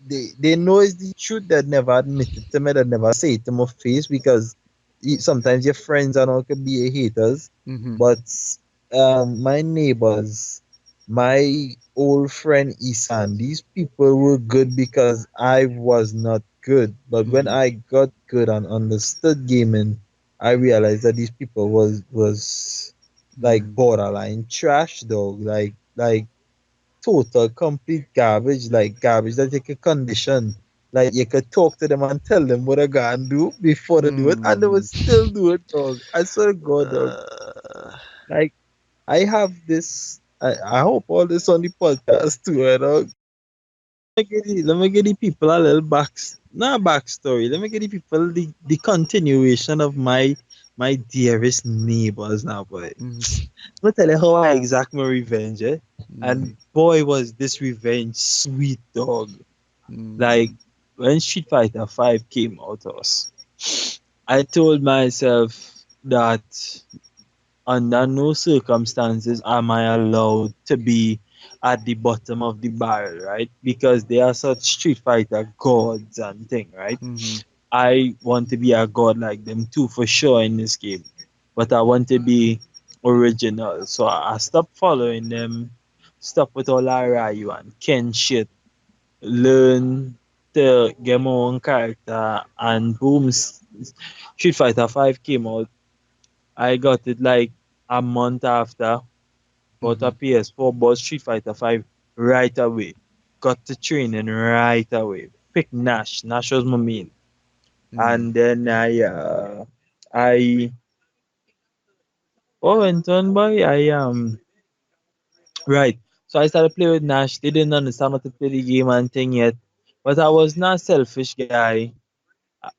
they know it's the truth. They'd never admit it to me. They'd never say it to my face because sometimes your friends and all could be haters. Hmm. But my neighbors, my old friend Isan, these people were good because I was not. good. But when Mhm. I got good and understood gaming, I realized that these people was like Mhm. borderline trash, dog. Like total complete garbage, like garbage that you could condition. Like you could talk to them and tell them what they gotta do before they do it, and they would Mm. still do it, dog. I swear to God, dog. Uh, Like I have this. I hope all this on the podcast too, dog. Let me give the people a little not backstory. Let me give the people the continuation of my dearest neighbors now, boy. mhm. Let me tell you how I exact my revenge, eh? And Mm. boy, was this revenge sweet, dog. Like Mm. when Street Fighter 5 came out to us, I told myself that under no circumstances am I allowed to be at the bottom of the barrel, right? Because they are such Street Fighter gods and thing, right? Mhm. I want to be a god like them too, for sure, in this game. But I want to be original. So I stopped following them, stop with all that Ryu and Ken shit, learn to get my own character, and boom, Street Fighter 5 came out. I got it like a month after, bought a Mhm. PS4, bought Street Fighter 5 right away. Got to training right away. Pick Nash. Nash was my main. Mm. And then I went on by right. So I started playing with Nash. They didn't understand how to play the game and thing yet. But I was not selfish guy.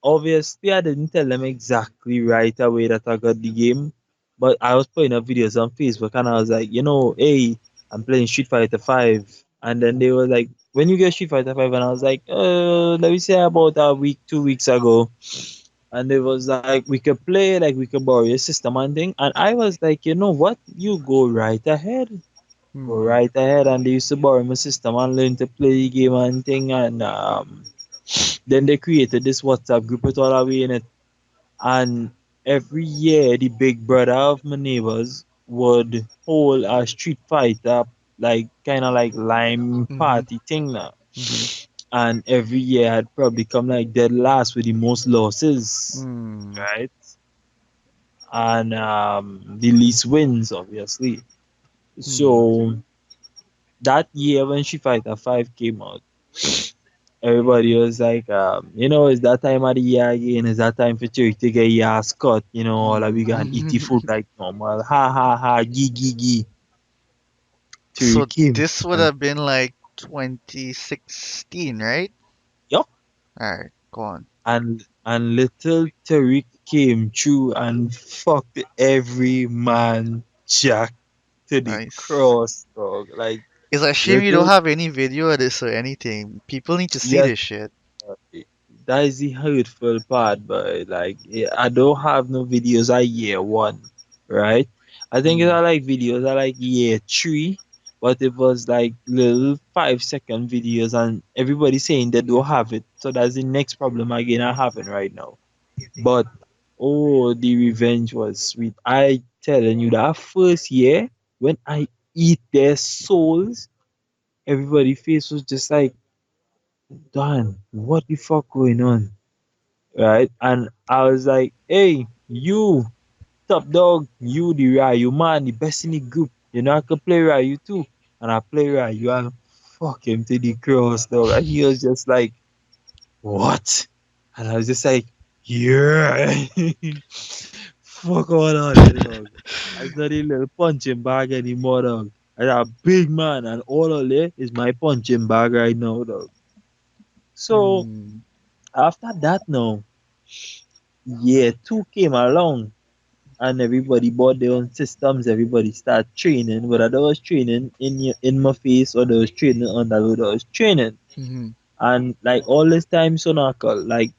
Obviously, I didn't tell them exactly right away that I got the game, but I was putting up videos on Facebook and I was like, hey, I'm playing Street Fighter 5. And then they were like, when you get Street Fighter 5? And I was like, let me say about a week, 2 weeks ago. And it was like, we could play, like, we could borrow your system and thing. And I was like, you know what? You go right ahead. Go Mm. right ahead. And they used to borrow my system and learn to play the game and thing. And then they created this WhatsApp group with all our way in it. And every year, the big brother of my neighbors would hold a Street Fighter, like kind of like lime Mhm. party thing now. Mhm. And every year, I'd probably come like dead last with the most losses, Mm. right? And the least wins, obviously. Mm. So that year when Street Fighter 5 came out, everybody was like, it's that time of the year again. It's that time for Cherry to get your ass cut. All of we can eat the food Mm. like normal. Ha ha ha, gee gee gee. Cherry So came. this would And, have been like 2016, right? yup. All right, go on. And little Terry came through and fucked every man jack to the Nice. cross, dog. Like, It's a shame you don't little, have any video of this or anything. People need to see yes, this shit. that is the hurtful part, but like I don't have no videos at year one, right? I think Mm. I like videos I like year three, but it was like little 5 second videos, and everybody saying they don't have it. So that's the next problem again I having right now. But oh, the revenge was sweet. I telling you that first year when I eat their souls, everybody face was just like, "Damn, what the fuck going on?" Right? And I was like, hey, you, top dog, you the Ryu man, the best in the group. I could play Ryu too. And I play Ryu and fuck him to the cross, dog. And he was just like, what? And I was just like, yeah. Fuck all of that, dog. I not a little punching bag anymore, dog. I'm a big man, and all of that is my punching bag right now, dog. So Mm. after that, now, year two came along and everybody bought their own systems. Everybody started training, whether they was training in my face or they was training under who they was training. Mhm. And like all this time, Sonaka, like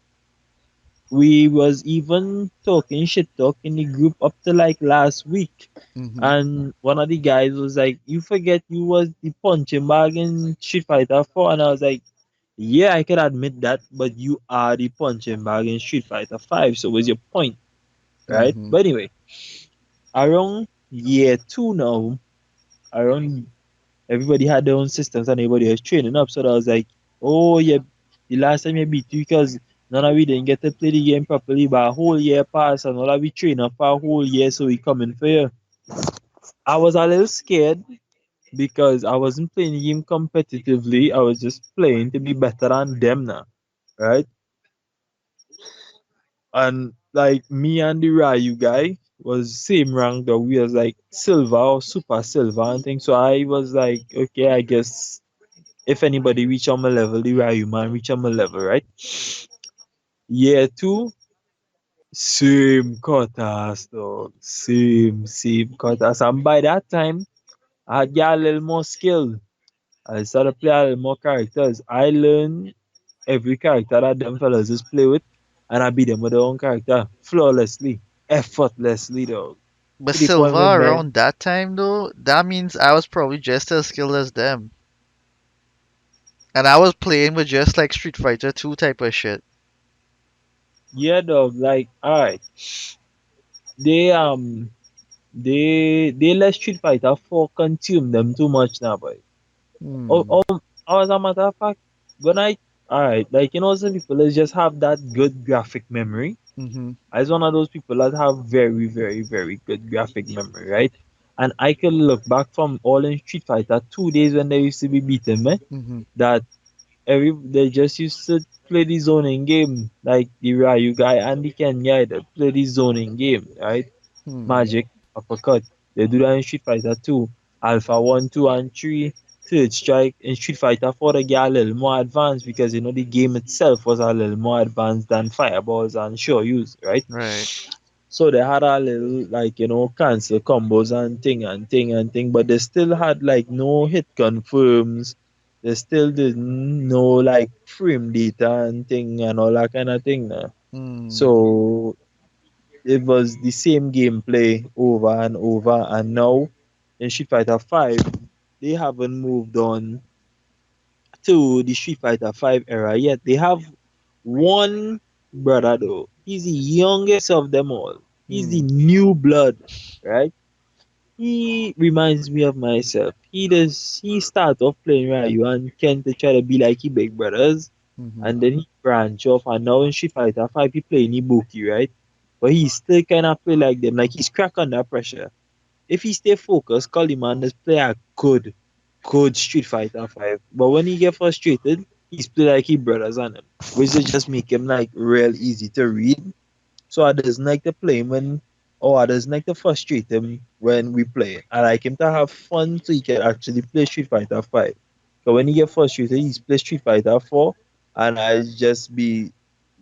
we was even talking shit talk in the group up to like last week. Mhm. And one of the guys was like, "You forget you was the punching bag in Street Fighter 4." And I was like, "Yeah, I can admit that, but you are the punching bag in Street Fighter 5. So what's your point?" Right? Mhm. But anyway, around year two now, around everybody had their own systems and everybody was training up. So I was like, oh yeah, The last time I beat you because none of we didn't get to play the game properly, but a whole year passed and all of we train up for a whole year, so we coming for you. I was a little scared because I wasn't playing the game competitively. I was just playing to be better than them now, right? And like me and the Ryu guy was same rank though. We was like silver or super silver and things. So I was like, okay, I guess if anybody reach on my level, the Ryu man reach on my level, right? Year two, same cutters, dog. Same cutters. And by that time, I had got a little more skill. I started playing a little more characters. I learned every character that them fellas just play with, and I beat them with their own character flawlessly, effortlessly, dog. But To the point Silva where man, around that time though, that means I was probably just as skilled as them. And I was playing with just like Street Fighter 2 type of shit. yeah, dog. Like, alright, they they let Street Fighter 4 consume them too much now, boy. Hmm. As a matter of fact, when I alright, like some people let's just have that good graphic memory. Mhm. I was one of those people that have very, very, very good graphic memory, right? And I can look back from all in Street Fighter 2 days when they used to be beating me, Mhm. that they just used to play the zoning game, like the Ryu guy and the Ken guy that play the zoning game, right? Hmm. Magic, uppercut. They do that in Street Fighter 2. Alpha 1, 2, and 3. Third Strike in Street Fighter 4 they get a little more advanced because the game itself was a little more advanced than Fireballs and Shoryus, right? Right. So they had a little like cancel combos and thing, but they still had like no hit confirms. They still didn't know like frame data and thing and all that kind of thing. Nah. Hmm. So it was the same gameplay over and over, and now in Street Fighter 5 they haven't moved on to the Street Fighter 5 era yet. They have one brother though. He's the youngest of them all. He's the Hmm. new blood, right? He reminds me of myself. He start off playing Ryu and Ken to try to be like his big brothers, Mhm. and then he branch off and now in Street Fighter 5 he playing Ibuki, right? But he still kinda play like them, like he's crack under pressure. If he stay focused, Coleman is play a good Street Fighter 5. But when he get frustrated, he's play like he brothers on him, which will just make him like real easy to read. So I doesn't like to play him I doesn't like to frustrate him when we play. I like him to have fun so he can actually play Street Fighter 5. But when he get frustrated, he's play Street Fighter 4, and I just be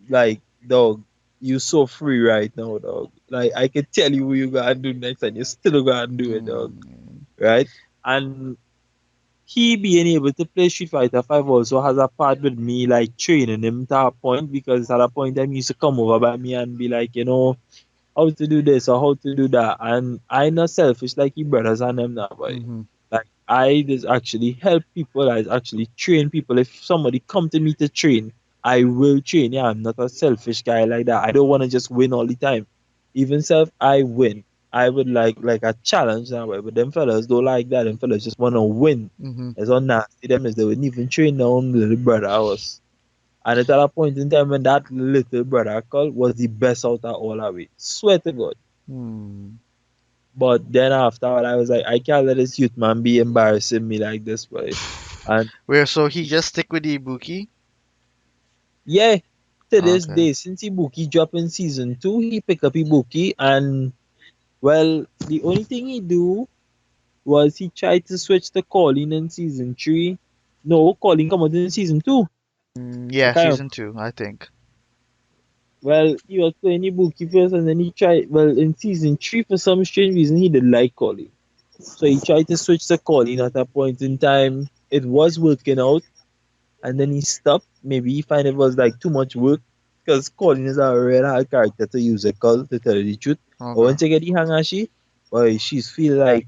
like, dog, you so free right now, dog. Like I can tell you what you gotta do next, and you still gotta do it, dog. Hmm. Right? And he being able to play Street Fighter 5 also has a part with me, like training him to a point, because at a point time he used to come over by me and be like, how to do this or how to do that. And I not selfish like your brothers and them now, boy. Mhm. Like I just actually help people, I actually train people. If somebody come to me to train, I will train. Yeah, I'm not a selfish guy like that. I don't want to just win all the time. Even self I win. I would like a challenge that way. But them fellas don't like that. Them fellas just wanna win. Mhm. It's all nasty. Them is they wouldn't even train their own little brother hours. And at a point in time when that little brother called was the best out of all of it. Swear to God. Hmm. But then after all, I was like, I can't let this youth man be embarrassing me like this way. And Where so he just stick with the Ibuki? yeah, to this Okay. day, since Ibuki dropped in season 2, he pick up Ibuki, and well, the only thing he do was he tried to switch to Colin in season 3. No, Colin come out in season 2. I Yeah, can't. season 2, I think. Well, he was playing Ibuki first, and then he tried. Well, in season 3, for some strange reason, he didn't like Colin. So he tried to switch to Colin at a point in time. It was working out, and then he stopped. Maybe he find it was like too much work, because Colin is a real hard character to use a call, to tell you the truth. But Okay. once you get the hang of she, boy, she's feel like,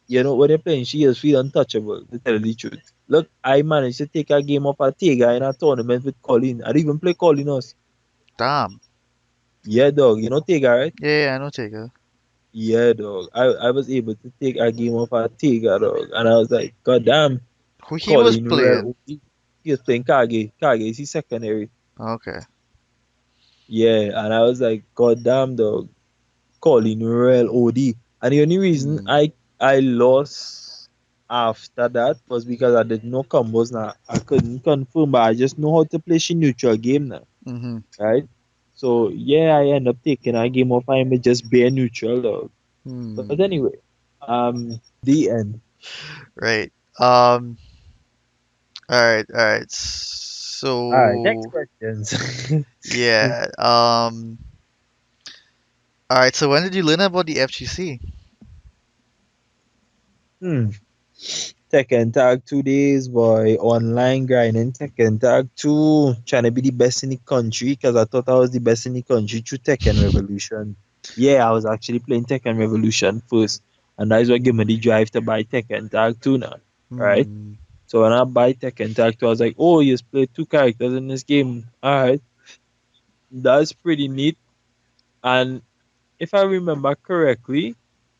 when they're playing, she is feel untouchable, to tell you the truth. Look, I managed to take a game of a Tega in a tournament with Colin. I didn't even play Colin us. Damn. Yeah, dog. You know Tega, right? Yeah, yeah, I know Taker. Yeah, dog. I was able to take a game of a Tega, dog. And I was like, God damn, Who he was Colin, playing? real OP. He was playing Kage. Kage is his secondary. Okay. Yeah, and I was like, God damn dog, calling real OD. And the only reason Mm. I lost after that was because I didn't know combos now. I couldn't confirm, but I just know how to play she neutral game now. Mhm. Right? So yeah, I end up taking a game of I'm just bare neutral dog. But Hmm. anyway, the end. Right. All right. Alright, next So questions. yeah. All right. So when did you learn about the FGC? hmm. Tekken Tag 2 days, boy. Online grinding Tekken Tag 2. Trying to be the best in the country because I thought I was the best in the country through Tekken Revolution. Yeah, I was actually playing Tekken Revolution first. And that is what gave me the drive to buy Tekken Tag 2 now. Right? Hmm. So when I buy Tekken Tag 2, I was like, oh, you just play two characters in this game. Alright. That's pretty neat. And if I remember correctly,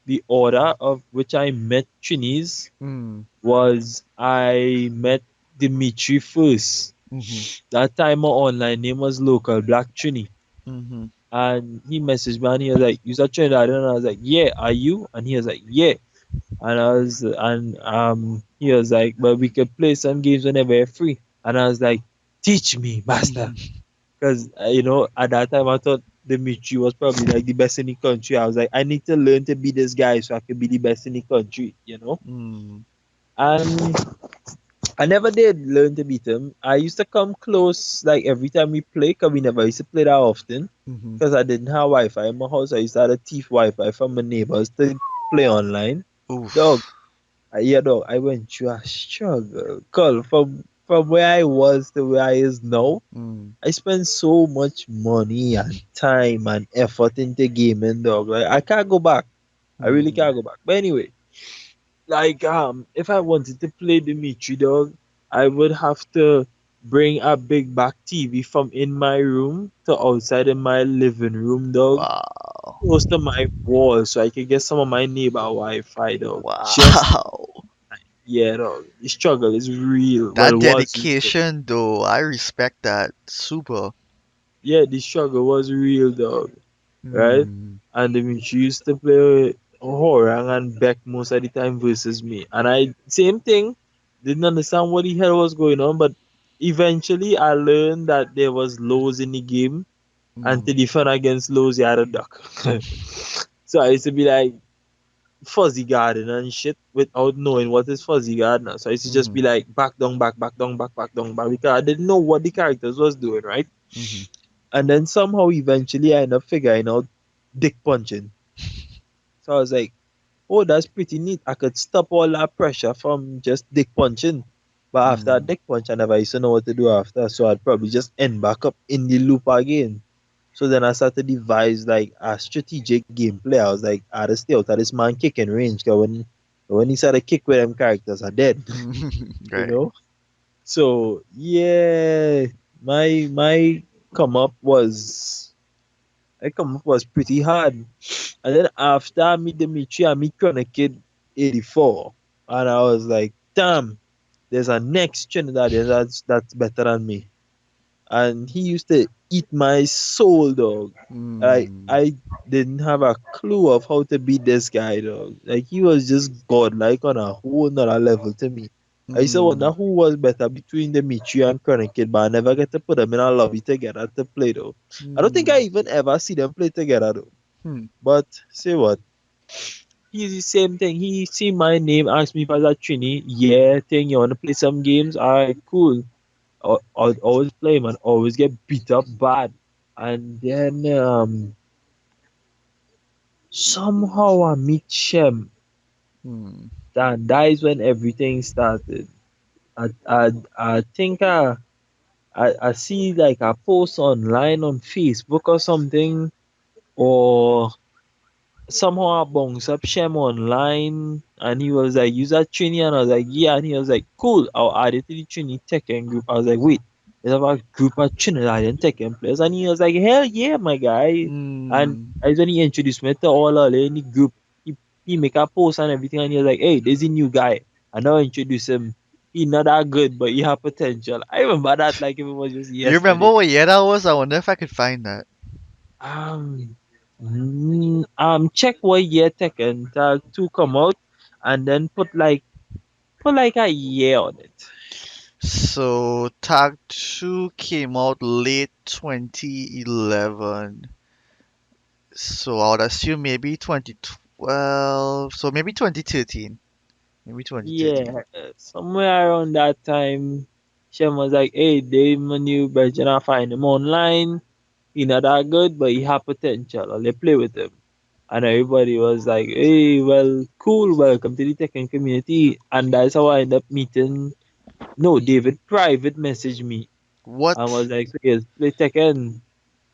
the order of which I met Trinis Hmm. was I met Dimitri first. Mhm. That time my online name was Local Black Trini. Mhm. And he messaged me and he was like, you said Trinidadian? And I was like, yeah, are you? And he was like, yeah. And he was like, but we could play some games whenever you're free. And I was like, teach me, master. Because at that time I thought Dimitri was probably like the best in the country. I was like, I need to learn to be this guy so I can be the best in the country. Mm. And I never did learn to beat him. I used to come close like every time we play, because we never used to play that often. Mhm. Because I didn't have Wi Fi in my house. I used to have a thief Wi Fi from my neighbors to play online. Dog, Oof. yeah, dog, I went through a struggle. Call from where I was to where I is now. Mm. I spent so much money and time and effort into gaming, dog. Like I can't go back. I really Mm. can't go back. But anyway, like if I wanted to play Dimitri dog, I would have to bring a big back TV from in my room to outside in my living room dog, Wow. close to my wall so I could get some of my neighbor Wi-Fi dog. Just Wow. yeah dog. The struggle is real. Well That it was real. dedication, though, I respect that. Super. Yeah, the struggle was real dog. Right? Hmm. And I mean, she used to play Horang and Beck most of the time versus me. And I, same thing, didn't understand what the hell was going on, but eventually I learned that there was lows in the game, and Mm. to defend against lows, you had a duck. So I used to be like fuzzy garden and shit without knowing what is fuzzy garden. So I used to just be Mhm. like back down, back down, back down, back because I didn't know what the characters was doing, right? Mhm. And then somehow eventually I ended up figuring out dick punching. So I was like, oh, that's pretty neat. I could stop all that pressure from just dick punching. But after a Mm. dick punch, I never used to know what to do after. So I'd probably just end back up in the loop again. So then I started to devise like a strategic gameplay. I was like, I had to stay out of this man kicking range. Cause when he started kick with them characters are dead. you Right. know? So yeah, my come up was my come up was pretty hard. And then after I meet Dimitri, I meet Chronic Kid 84. And I was like, damn, there's a next Trinidadian that's better than me. And he used to eat my soul, dog. Mm. I didn't have a clue of how to beat this guy, dog. Like he was just godlike on a whole nother level to me. I used to wonder Mm. who was better between Dimitri and Chronic Kid, but I never get to put them in a lobby together to play though. I don't think I Mm. even ever see them play together though. Hmm. But say what? He's the same thing. He see my name, asked me if I was at Trini. Yeah, thing. You wanna play some games? Alright, cool. I'll always play, man. Always get beat up bad. And then somehow I meet Shem. Hmm. And that is when everything started. I think I see like a post online on Facebook or something, or somehow I bounced up Shem online and he was like, use that Trini, and I was like, yeah, and he was like, cool, I'll add it to the Trini Tekken group. I was like, wait, there's about a group of Trinidadian Tekken players, and he was like, hell yeah, my guy. And Mm. as when he introduced me to all of in the group, he make a post and everything, and he was like, hey, there's a new guy. And now I introduce him. he not that good, but he have potential. I remember that like if it was just Do you remember yesterday. what year that was? I wonder if I could find that. Um, check what year Tekken Tag 2 come out, and then put like a year on it. So Tag 2 came out late 2011. So I would assume maybe 2012. So maybe 2013. Maybe 2013. Yeah, somewhere around that time, Shem was like, "Hey, Dave, my new version, I find him online. He not that good, but he have potential. I'll play with him." And everybody was like, "Hey, well, cool. Welcome to the Tekken community." And that's how I ended up meeting. No, David private messaged me and What? was like, "So yes, play Tekken."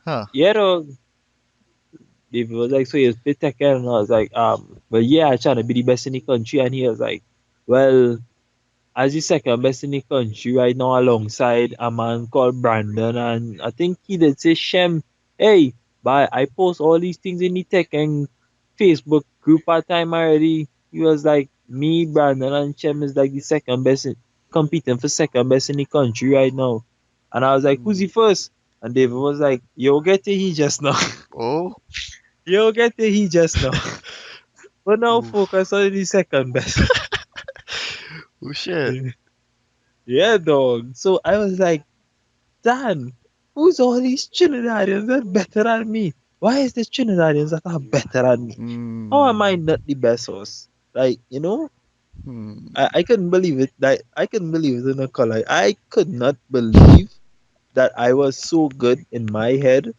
Huh. Yeah, dog. David was like, "So yes, play Tekken." And I was like, well, yeah, I'm trying to be the best in the country." And he was like, "Well, as the second best in the country right now, alongside a man called Brandon, and I think he did say, Shem, hey, but I post all these things in the tech and Facebook group at time already." He was like, "Me, Brandon, and Shem is like the second best, competing for second best in the country right now." And I was like, "Who's the Hmm. first?" And David was like, "Yo, get to he just now." Oh. Yo, get to he just now. But now Oof. focus on the second best. Oh shit. Yeah, dog. So I was like, Dan, who's all these Trinidadians that better than me? Why is this Trinidadians that are better than me? How am I Hmm. not the best host? Like, Hmm. I couldn't believe it. That I couldn't believe it in a color. I could not believe that I was so good in my head,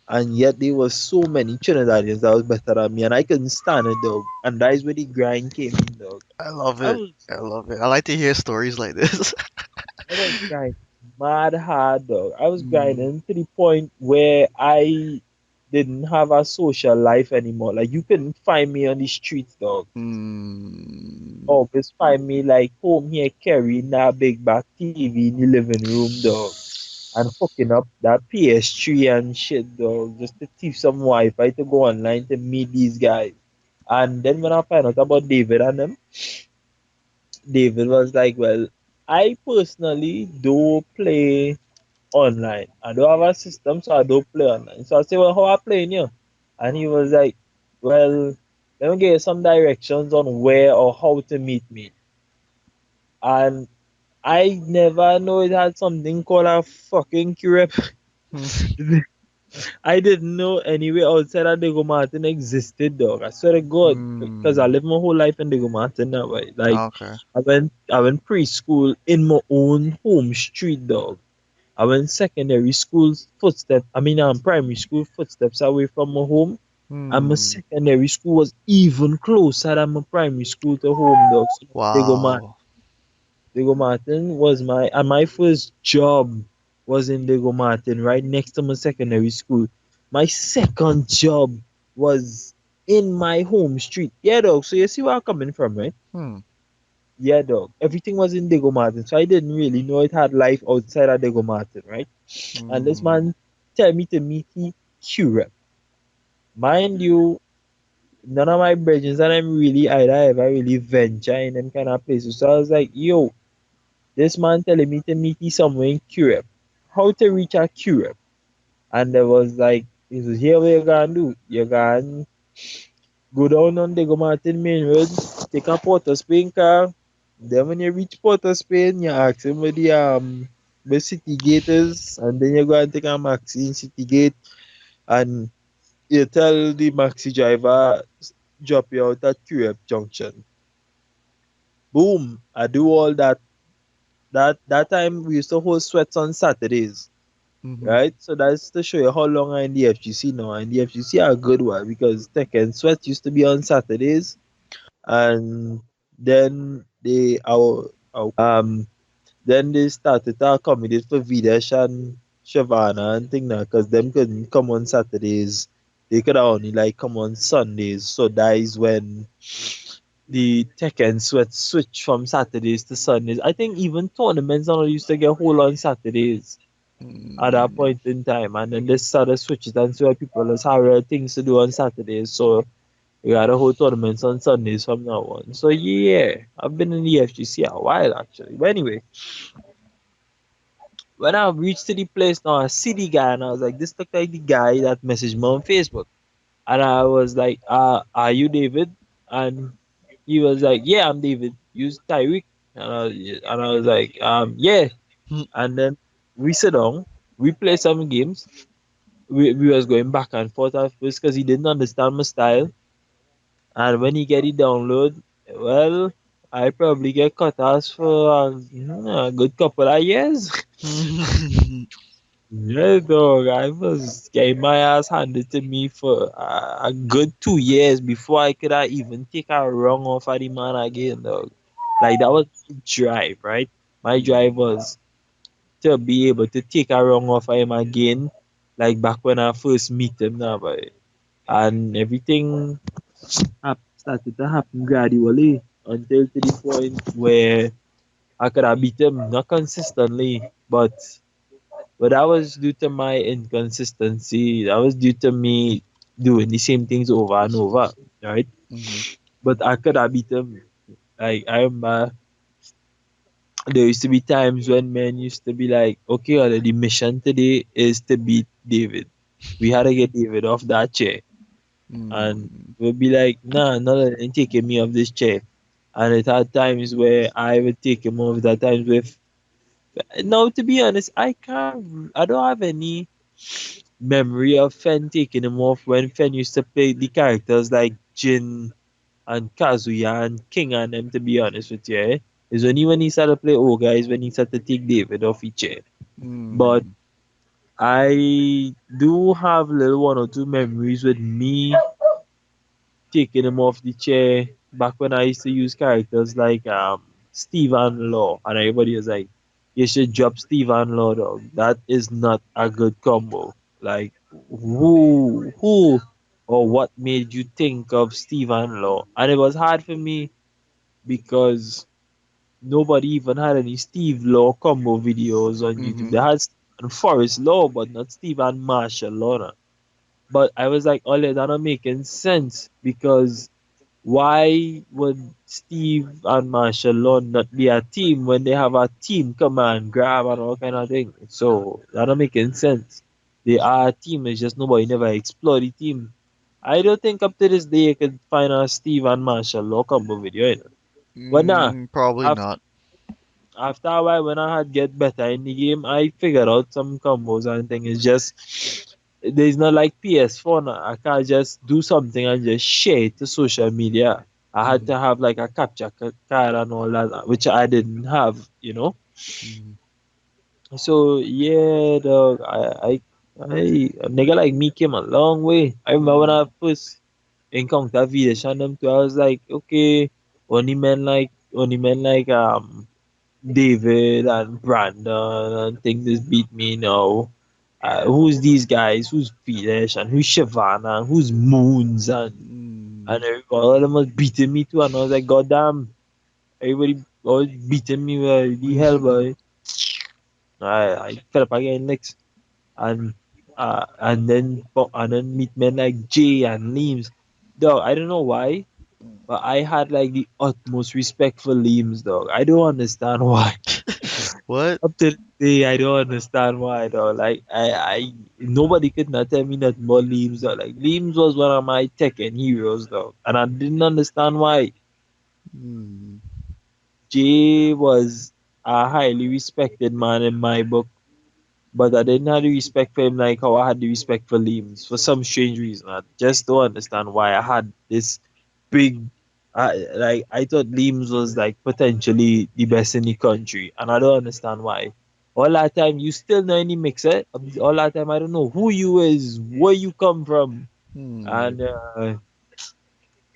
and yet there was so many Trinidadians that was better than me, and I couldn't stand it, dog. And that is where the grind came in, dog. I love I it. was I love it. I like to hear stories like this. I was grinding mad hard, dog. I was Hmm. grinding to the point where I didn't have a social life anymore. Like you couldn't find me on the streets, dog. Hmm. Always find me like home here carrying that big back TV in the living room, dog. And hooking up that PS3 and shit, dog. Just to thief some Wi-Fi to go online to meet these guys. And then when I found out about David and them, David was like, well, I personally do play online. I don't have a system, so I don't play online. So I say, well, how I play in here? And he was like, well, let me get you some directions on where or how to meet me. And I never know it had something called a fucking QREP. Hmm. I didn't know anywhere outside of Diego Martin existed, dog. I swear to God, because I Hmm. lived my whole life in Diego Martin that way. Like, Okay. I went preschool in my own home street, dog. I went secondary school footsteps. I mean, primary school footsteps away from my home. And my Hmm. secondary school was even closer than my primary school to home, dog. So Wow. Diego Martin was my first job was in Diego Martin, right next to my secondary school. My second job was in my home street. Yeah, dog. So you see where I'm coming from, right? Hmm. Yeah, dog. Everything was in Diego Martin, so I didn't really know it had life outside of Diego Martin, right? And this Hmm. man tell me to meet the Curep. Mind you, none of my brethren and I'm really either ever really venture in them kind of places. So I was like, yo, this man telling me to meet you somewhere in Curep. How to reach a Curep? And there was like, he was here what you gonna do? You gonna go down on Diego Martin Main Road, take a Port of Spain car. Then when you reach Port of Spain, you ask him where City Gate is, and then you go and take a maxi in City Gate, and you tell the maxi driver drop you out at QF Junction. Boom! I do all that. That time we used to hold sweats on Saturdays, Hmm. right? So that's to show you how long I'm in the FGC now. And the FGC are a good one because Tekken Sweat used to be on Saturdays, and then then they started to accommodate for Videsh and Shavana and thing now because them couldn't come on Saturdays. They could only like come on Sundays. So that is when the Tekken Sweat switch from Saturdays to Sundays. I think even tournaments now used to get hold on Saturdays at that Hmm. point in time, and then they started switching and so people just have things to do on Saturdays. So We got a whole tournaments on Sundays from now on. So yeah, I've been in the FGC a while actually. But anyway, when I reached to the place now, I see the guy and I was like, this look like the guy that messaged me on Facebook. And I was like, are you David? And he was like, yeah, I'm David. Use Tyreek. And I was like, yeah. Hmm. And then we sit down, we play some games. We was going back and forth at first because he didn't understand my style. And when he get it download, well, I probably get cut off for a good couple of years. Yeah, dog. I was getting my ass handed to me for a good 2 years before I could even take a rung off of the man again, dog. Like that was my drive, right? My drive was to be able to take a rung off of him again, like back when I first meet him now, but and everything started to happen gradually until to the point where I could have beat him, not consistently, but that was due to my inconsistency. That was due to me doing the same things over and over, right? Mhm. But I could have beat him. Like I remember there used to be times when men used to be like, okay, the mission today is to beat David. We had to get David off that chair. And Mm. we'd be like, nah, not taking me off this chair. And it had times where I would take him off. That times with now, to be honest, I don't have any memory of Fen taking him off when Fen used to play the characters like Jin and Kazuya and King and them, to be honest with you. It's only when he started to play Ogre is when he started to take David off each chair. But Mm. I do have little one or two memories with me taking him off the chair back when I used to use characters like Stephen Law, and everybody was like, "You should drop Stephen Law, dog. That is not a good combo." Like, who, or what made you think of Stephen Law? And it was hard for me because nobody even had any Steve Law combo videos on YouTube. They Mhm. had Stephen Forrest Law, but not Stephen Marshall Law. But I was like, oh, that not making sense because why would Steve and Marshall Lawn not be a team when they have a team command, grab, and all kind of thing? So that don't making sense. They are a team, it's just nobody never explored the team. I don't think up to this day you could find a Steve and Marshall Law combo video, you know. But nah, Mm, probably after, not. after a while, when I had get better in the game, I figured out some combos and thing. It's just there's not like PS4 now. I can't just do something and just share it to social media. I had Mhm. to have like a capture card and all that, which I didn't have, you know. Mhm. So yeah, dog, I a nigga like me came a long way. I remember when I Mm. first encountered Vidish and them two, I was like, okay, only men like David and Brandon and think this beat me now. Who's these guys? Who's Vidish and who's Shavana and who's Moons and Mm. everybody, all of them was beating me too, and I was like, God damn, everybody was beating me, the hell, boy. I fell up again next, and and then meet men like Jay and Leames. Dog, I don't know why, but I had like the utmost respect for Leames, dog. I don't understand why. What? Up to this day, I don't understand why, dog. Like nobody could not tell me that more Leames, dog. Like Leames was one of my Tekken heroes, dog, and I didn't understand why. Mm. Jay was a highly respected man in my book, but I didn't have the respect for him like how I had the respect for Liams for some strange reason. I just don't understand why I had this big. I thought Liams was like potentially the best in the country, and I don't understand why. All that time you still know any mixer. All that time I don't know who you is, where you come from, Hmm. and it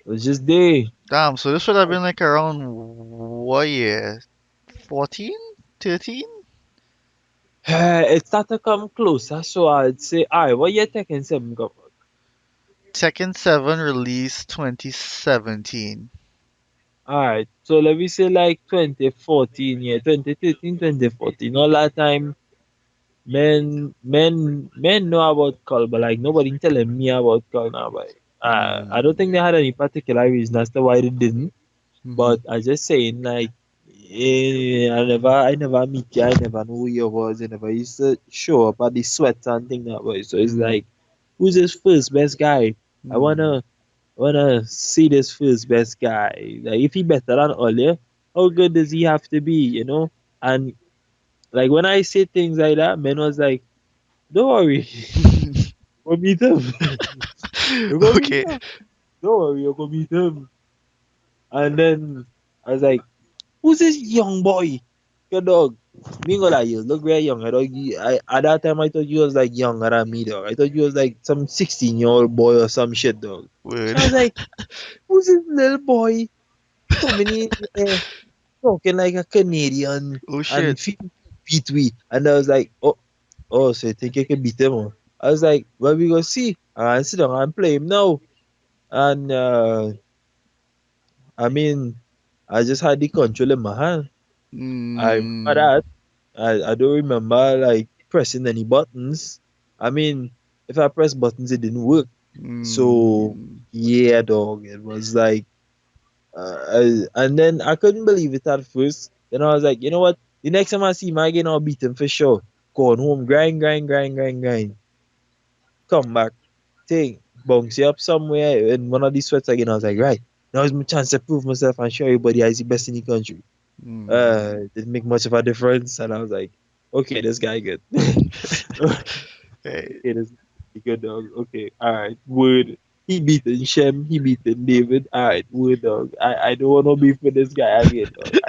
was just there. Damn, so this would have been like around what year? 14? 13? It started to come closer, so I'd say, alright, what year Tekken 7 come out? Tekken 7 released 2017. Alright, so let me say like 2014, yeah, 2013, 2014. All that time, men know about Call, but like nobody telling me about Call now, boy. I don't think they had any particular reason as to why they didn't. Mm-hmm. But I just saying like, I never meet you. I never know who you was. I never used to show up at the sweats and thing that way. So it's Mm-hmm. like, who's this first best guy? I Mm-hmm. wanna see this first best guy. Like if he better than Ole, how good does he have to be? And like when I say things like that, men was like, don't worry, go meet him. You go meet Okay. him. Don't worry, you go meet him. And then I was like, who's this young boy? Your dog. Me ain't gonna lie, you look very young. At that time, I thought you was like younger than me, dog. I thought you was like some 16-year-old boy or some shit, dog. Word. I was like, who's this little boy coming in here talking like a Canadian Oh shit. and feet beat we? And I was like, oh, so you think you can beat him? Oh? I was like, well, we gonna see. And sit down and play him now. And I mean, I just had the control in my hand. I remember Mm. that. I don't remember like pressing any buttons. I mean, if I press buttons, it didn't work. So Mm. yeah, dog. It was like, and then I couldn't believe it at first. Then I was like, you know what? The next time I see him again, I'll beat him for sure. Going home, grind, grind, grind, grind, grind. Come back, thing, bounce you up somewhere in one of these sweats again. I was like, right, now is my chance to prove myself and show everybody I is the best in the country. Mm. Didn't make much of a difference, and I was like, okay, this guy good. Hey. Okay, this guy good dog. Okay, all right, word. He beaten Shem, he beaten David. All right, word dog. I don't want to beef with this guy again, dog.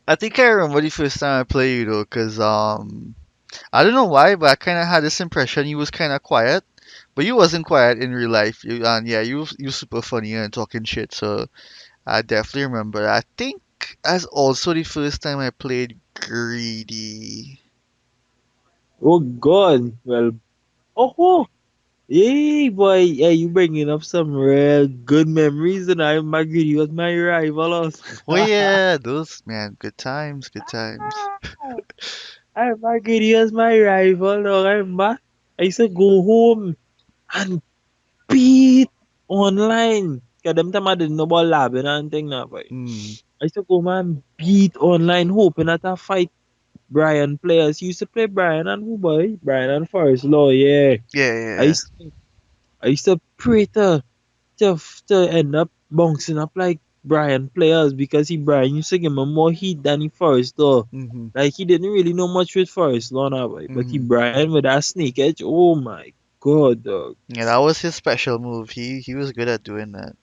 I think I remember the first time I played you though, cause I don't know why, but I kind of had this impression you was kind of quiet, but you wasn't quiet in real life. You and yeah, you super funny and talking shit. So I definitely remember. I think as also the first time I played Greedy. Oh God. Well, oh, hey boy, yeah, you bringing up some real good memories, and I'm agree. He was my rival also. Oh yeah, those man, good times, good times. I agree. He was my rival. Dog. I remember I used to go home and beat online. Cause them time I didn't know about labbing and thing now, boy. Mm. I used to go man beat online, hoping that I fight Brian players. He used to play Brian and who boy? Brian and Forest Law, yeah. Yeah, I yeah. used to, I used to pray to end up bouncing up like Brian players because Brian used to give him more heat than he Forest Law. Mhm. Like he didn't really know much with Forest Law now, boy. But he Mhm. Brian with that snake edge, oh my god, dog. Yeah, that was his special move. He was good at doing that.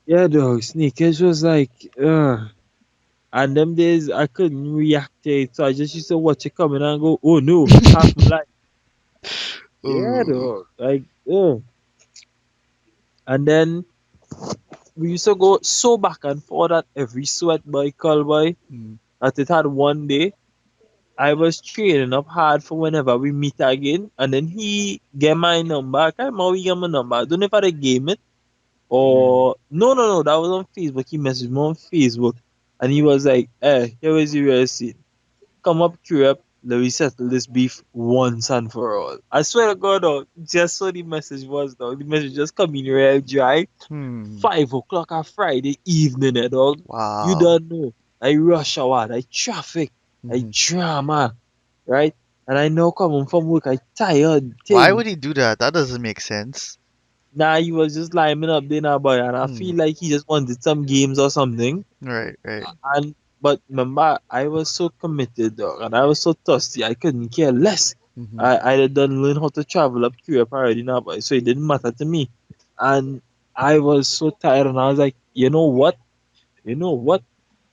Yeah, dog. Snake edge was like, and them days I couldn't react to it, so I just used to watch it coming and go, oh no, half my life. Yeah, Ooh. dog. Like, and then we used to go so back and forth at every sweat boy, call boy, Mm. that it had one day I was training up hard for whenever we meet again, and then he get my number. I can't remember how he get my number. I don't know if I had game it Mm. or no, that was on Facebook. He messaged me on Facebook, and he was like, here is the real scene. Come up, queue up, let me settle this beef once and for all. I swear to God, dog, just so the message was, dog. The message just come in real dry. Hmm. 5 o'clock on Friday evening, dog. You Wow. don't know. I rush hour, I traffic, I Mhm. drama, right? And I know coming from work, I tired Why thing. would he do that? That doesn't make sense. Nah, he was just lining up there now, boy, and I Hmm. feel like he just wanted some games or something. Right, right. And but remember, I was so committed, dog, and I was so thirsty, I couldn't care less. Mhm. I had done learn how to travel up Europe already now, boy, so it didn't matter to me. And I was so tired, and I was like, you know what? You know what?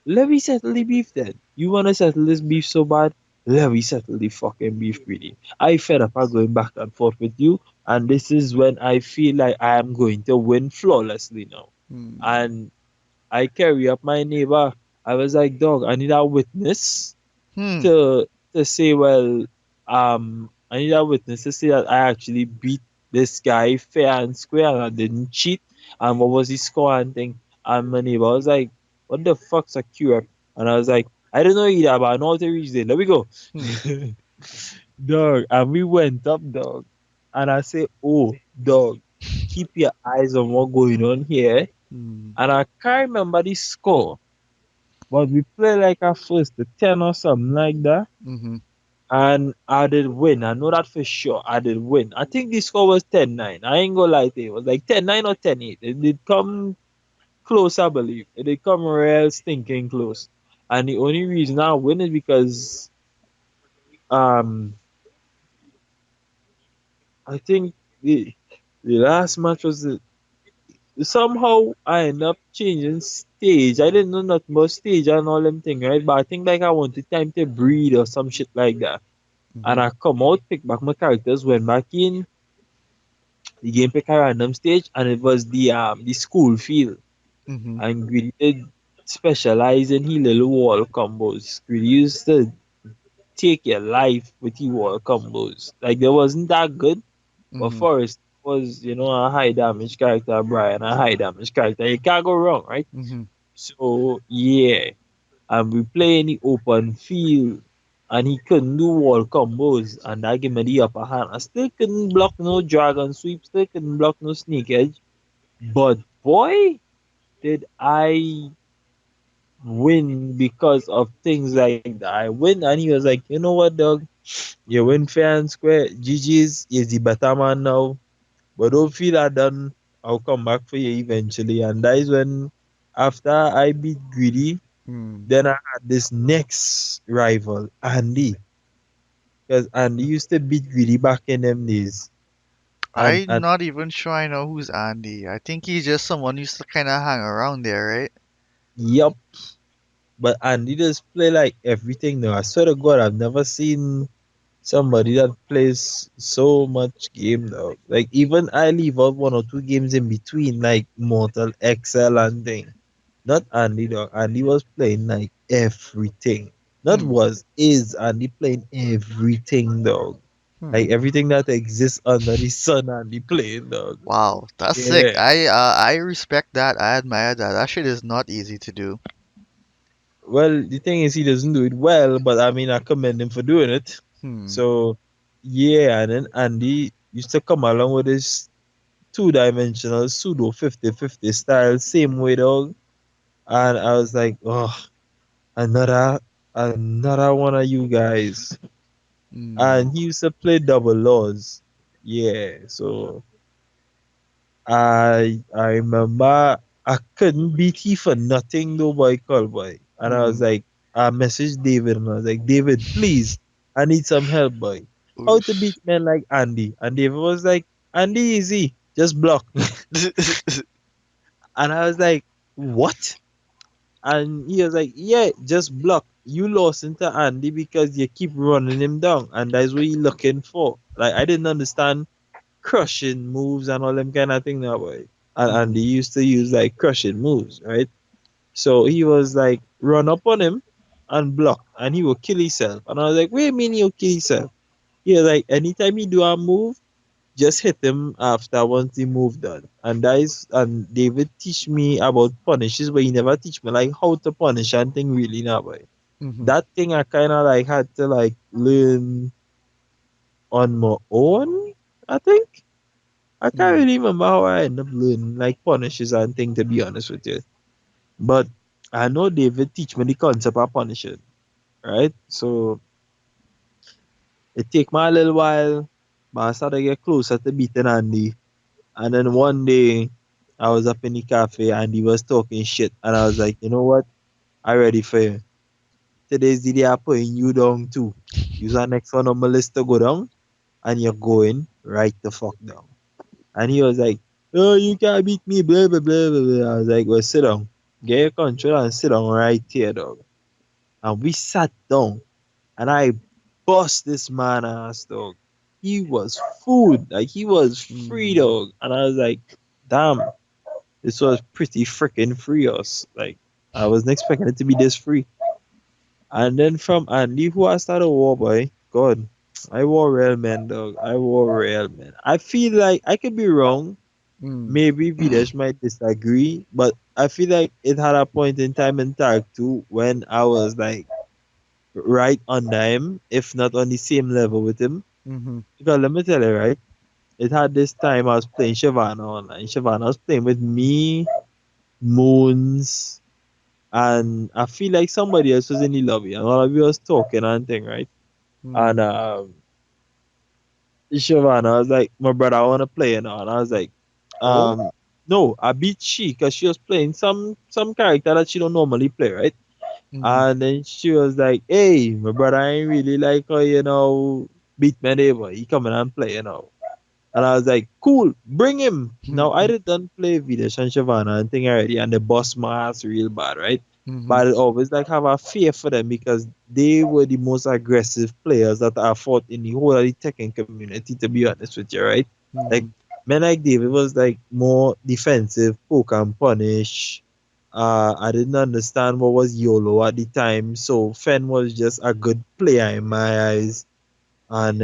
Let me settle the beef then. You wanna settle this beef so bad? Let me settle the fucking beef, really. I fed up on going back and forth with you, and this is when I feel like I am going to win flawlessly now. Hmm. And I carry up my neighbor. I was like, dog, I need a witness Hmm. to say, well, I need a witness to say that I actually beat this guy fair and square and I didn't cheat. And what was his score and thing? And my neighbor was like, what the fuck's a cure? And I was like, I don't know either, but I know how to reach there. Let me go. Hmm. Dog. And we went up, dog. And I say, oh, dog. keep your eyes on what going on here. Mm. And I can't remember the score, but we played like our first the 10 or something like that. Mhm. And I did win. I know that for sure. I did win. I think the score was 10-9. I ain't gonna lie to you. It was like 10-9 or 10-8. It did come close, I believe. It did come real stinking close. And the only reason I win is because um I think the last match was somehow I end up changing stage. I didn't know nothing about stage and all them thing, right? But I think like I wanted time to breathe or some shit like that. And Mhm. I come out, pick back my characters, went back in the game, pick a random stage, and it was the school field. Mhm. And Greedy did specialize in his little wall combos. Greedy used to take your life with his wall combos. Like they wasn't that good, but Mhm. Forrest was, a high damage character, Brian, a high damage character. You can't go wrong, right? Mhm. So yeah, and we play in the open field, and he couldn't do wall combos, and that gave me the upper hand. I still couldn't block no dragon sweep, still couldn't block no sneak edge, but boy, did I win because of things like that. I win, and he was like, you know what, dog? You win fair and square. GG's is the better man now, but don't feel that done. I'll come back for you eventually, and that is when, after I beat Greedy, Mm. then I had this next rival, Andy, because Andy used to beat Greedy back in them days. I'm And not even sure I know who's Andy. I think he's just someone who used to kind of hang around there, right? yup, but Andy just play like everything now. I swear to God, I've never seen somebody that plays so much game now. Like even I leave out one or two games in between, like Mortal XL and thing. Not Andy dog. Andy was playing like everything. Not Hmm. was is Andy playing everything dog. Hmm. Like everything that exists under the sun Andy playing dog. Wow, that's sick. Yeah. I respect that. I admire that. That shit is not easy to do. Well, the thing is he doesn't do it well, but I mean I commend him for doing it. Hmm. So yeah, and then Andy used to come along with his two-dimensional pseudo 50-50 style, same way dog. And I was like, oh, another another one of you guys. Hmm. And he used to play double laws. Yeah, so I remember I couldn't beat he for nothing though, boy, call boy. And I was Hmm. like, I messaged David and I was like, David, please, I need some help, boy. How to beat Oof. men like Andy? And David was like, Andy easy, just block. And I was like, what? And he was like, yeah, just block. You lost into Andy because you keep running him down, and that's what you're looking for. Like I didn't understand crushing moves and all them kind of thing now, boy. And Hmm. Andy used to use like crushing moves, right? So he was like, run up on him and block, and he will kill himself. And I was like, wait a minute, he'll kill himself. He was like, anytime he do a move, just hit him after once the move done. And that is, and David teach me about punishes, but he never teach me like how to punish and thing really now, boy. Hmm. That thing I kind of like had to like learn on my own. I think I can't Hmm. really remember how I ended up learning like punishes and thing, to be honest with you. But I know David teach me the concept of punishing, right? So it take me a little while, but I started to get closer to beating Andy. And then one day I was up in the cafe and he was talking shit, and I was like, you know what? I ready for you. Today's the day I'm putting you down too. You're the next one on my list to go down, and you're going right the fuck down. And he was like, oh, you can't beat me, blah, blah, blah, blah, blah. I was like, well, sit down. Get your control and sit down right here, dog. And we sat down, and I bust this man ass, dog. He was food. Like, he was free, Hmm. dog. And I was like, damn, this was pretty freaking free us. Like, I wasn't expecting it to be this free. And then from Andy, who I started war, boy. God, I war real man, dog. I war real man. I feel like I could be wrong. Hmm. Maybe Videsh might disagree, but I feel like it had a point in time in Tag 2 when I was like right under him, if not on the same level with him. Hmm. Because let me tell you, right? it had this time I was playing Shyvana online. Shyvana was playing with me, Moons, and I feel like somebody else was in the lobby, and all of you was talking and thing, right? And Mm. Shyvana was like, my brother, I want to play, and I was like, Oh. no, I beat she because she was playing some character that she don't normally play, right? Mhm. And then she was like, hey, my brother, I ain't really like her, beat my neighbor. He coming and play. And I was like, cool, bring him. Now, I didn't play Videsh and Shyvana and thing already, and they bust my ass real bad, right? Mhm. But I always like have a fear for them because they were the most aggressive players that I fought in the whole of the Tekken community, to be honest with you, right? Like, Mhm. men like David was like more defensive, poke and punish. I didn't understand what was YOLO at the time, so Fen was just a good player in my eyes, and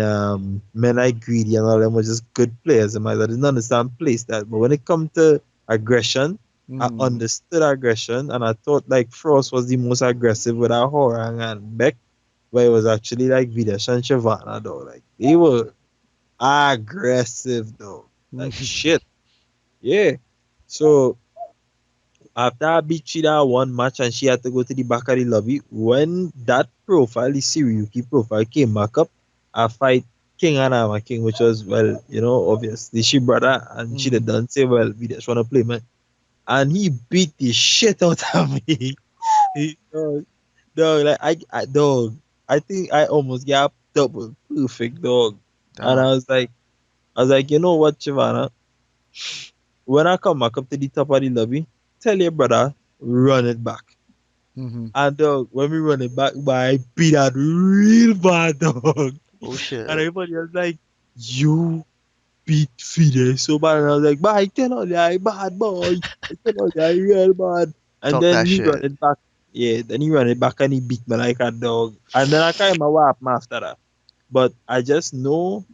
men like Greedy and all them were just good players. I didn't understand play style, but when it come to aggression, I Mhm. understood aggression, and I thought like Frost was the most aggressive with our Horang and Beck, but it was actually like Videsh and Shyvana though. Like they were aggressive though, like Mhm. shit. Yeah. So after I beat Chida one match and she had to go to the back of the lobby, when that profile, the Siriyuki profile, came back up, I fight King Anama King, which was, well, obviously she brother, and she Mhm. done say, well, we just want to play, man. And he beat the shit out of me. Dog, dog, like, dog, I think I almost got double perfect, dog. And Damn. I was like, you know what, Shivana? When I come back up to the top of the lobby, tell your brother, run it back. Mhm. And dog, when we run it back, I beat that real bad, dog. Oh And shit. everybody was like, you beat Fide so bad. And I was like, but I tell all you, I bad boy. I tell all you, I real bad. And Talk then that he run shit. it back. Yeah, then he run it back and he beat me like a dog. And then I can't remember what happened after that. But I just know,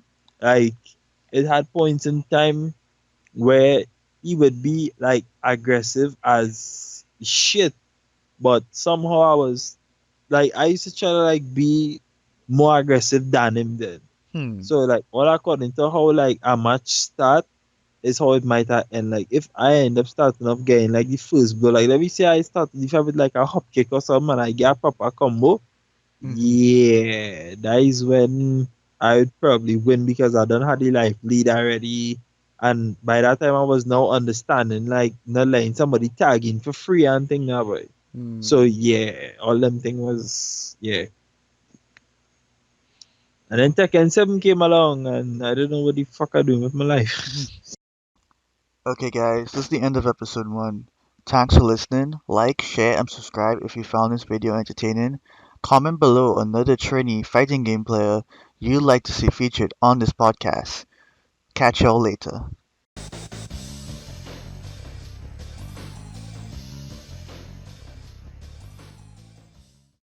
like, it had points in time where he would be like aggressive as shit, but somehow I was like, I used to try to like be more aggressive than him then. Hmm. So like all according to how like a match start is how it might end. Like if I end up starting off getting like the first blow, like let me say I started if I with like a hop kick or something and I get a proper combo, Mhm. yeah, that is when I would probably win because I don't have the life lead already. And by that time, I was now understanding, like, not letting somebody tagging for free and thing now, boy. So, Hmm. yeah, all them thing was, yeah. And then Tekken 7 came along, and I don't know what the fuck I'm doing with my life. Okay, guys, this is the end of episode one. Thanks for listening. Like, share, and subscribe if you found this video entertaining. Comment below another Trini fighting game player you'd like to see featured on this podcast. Catch y'all later.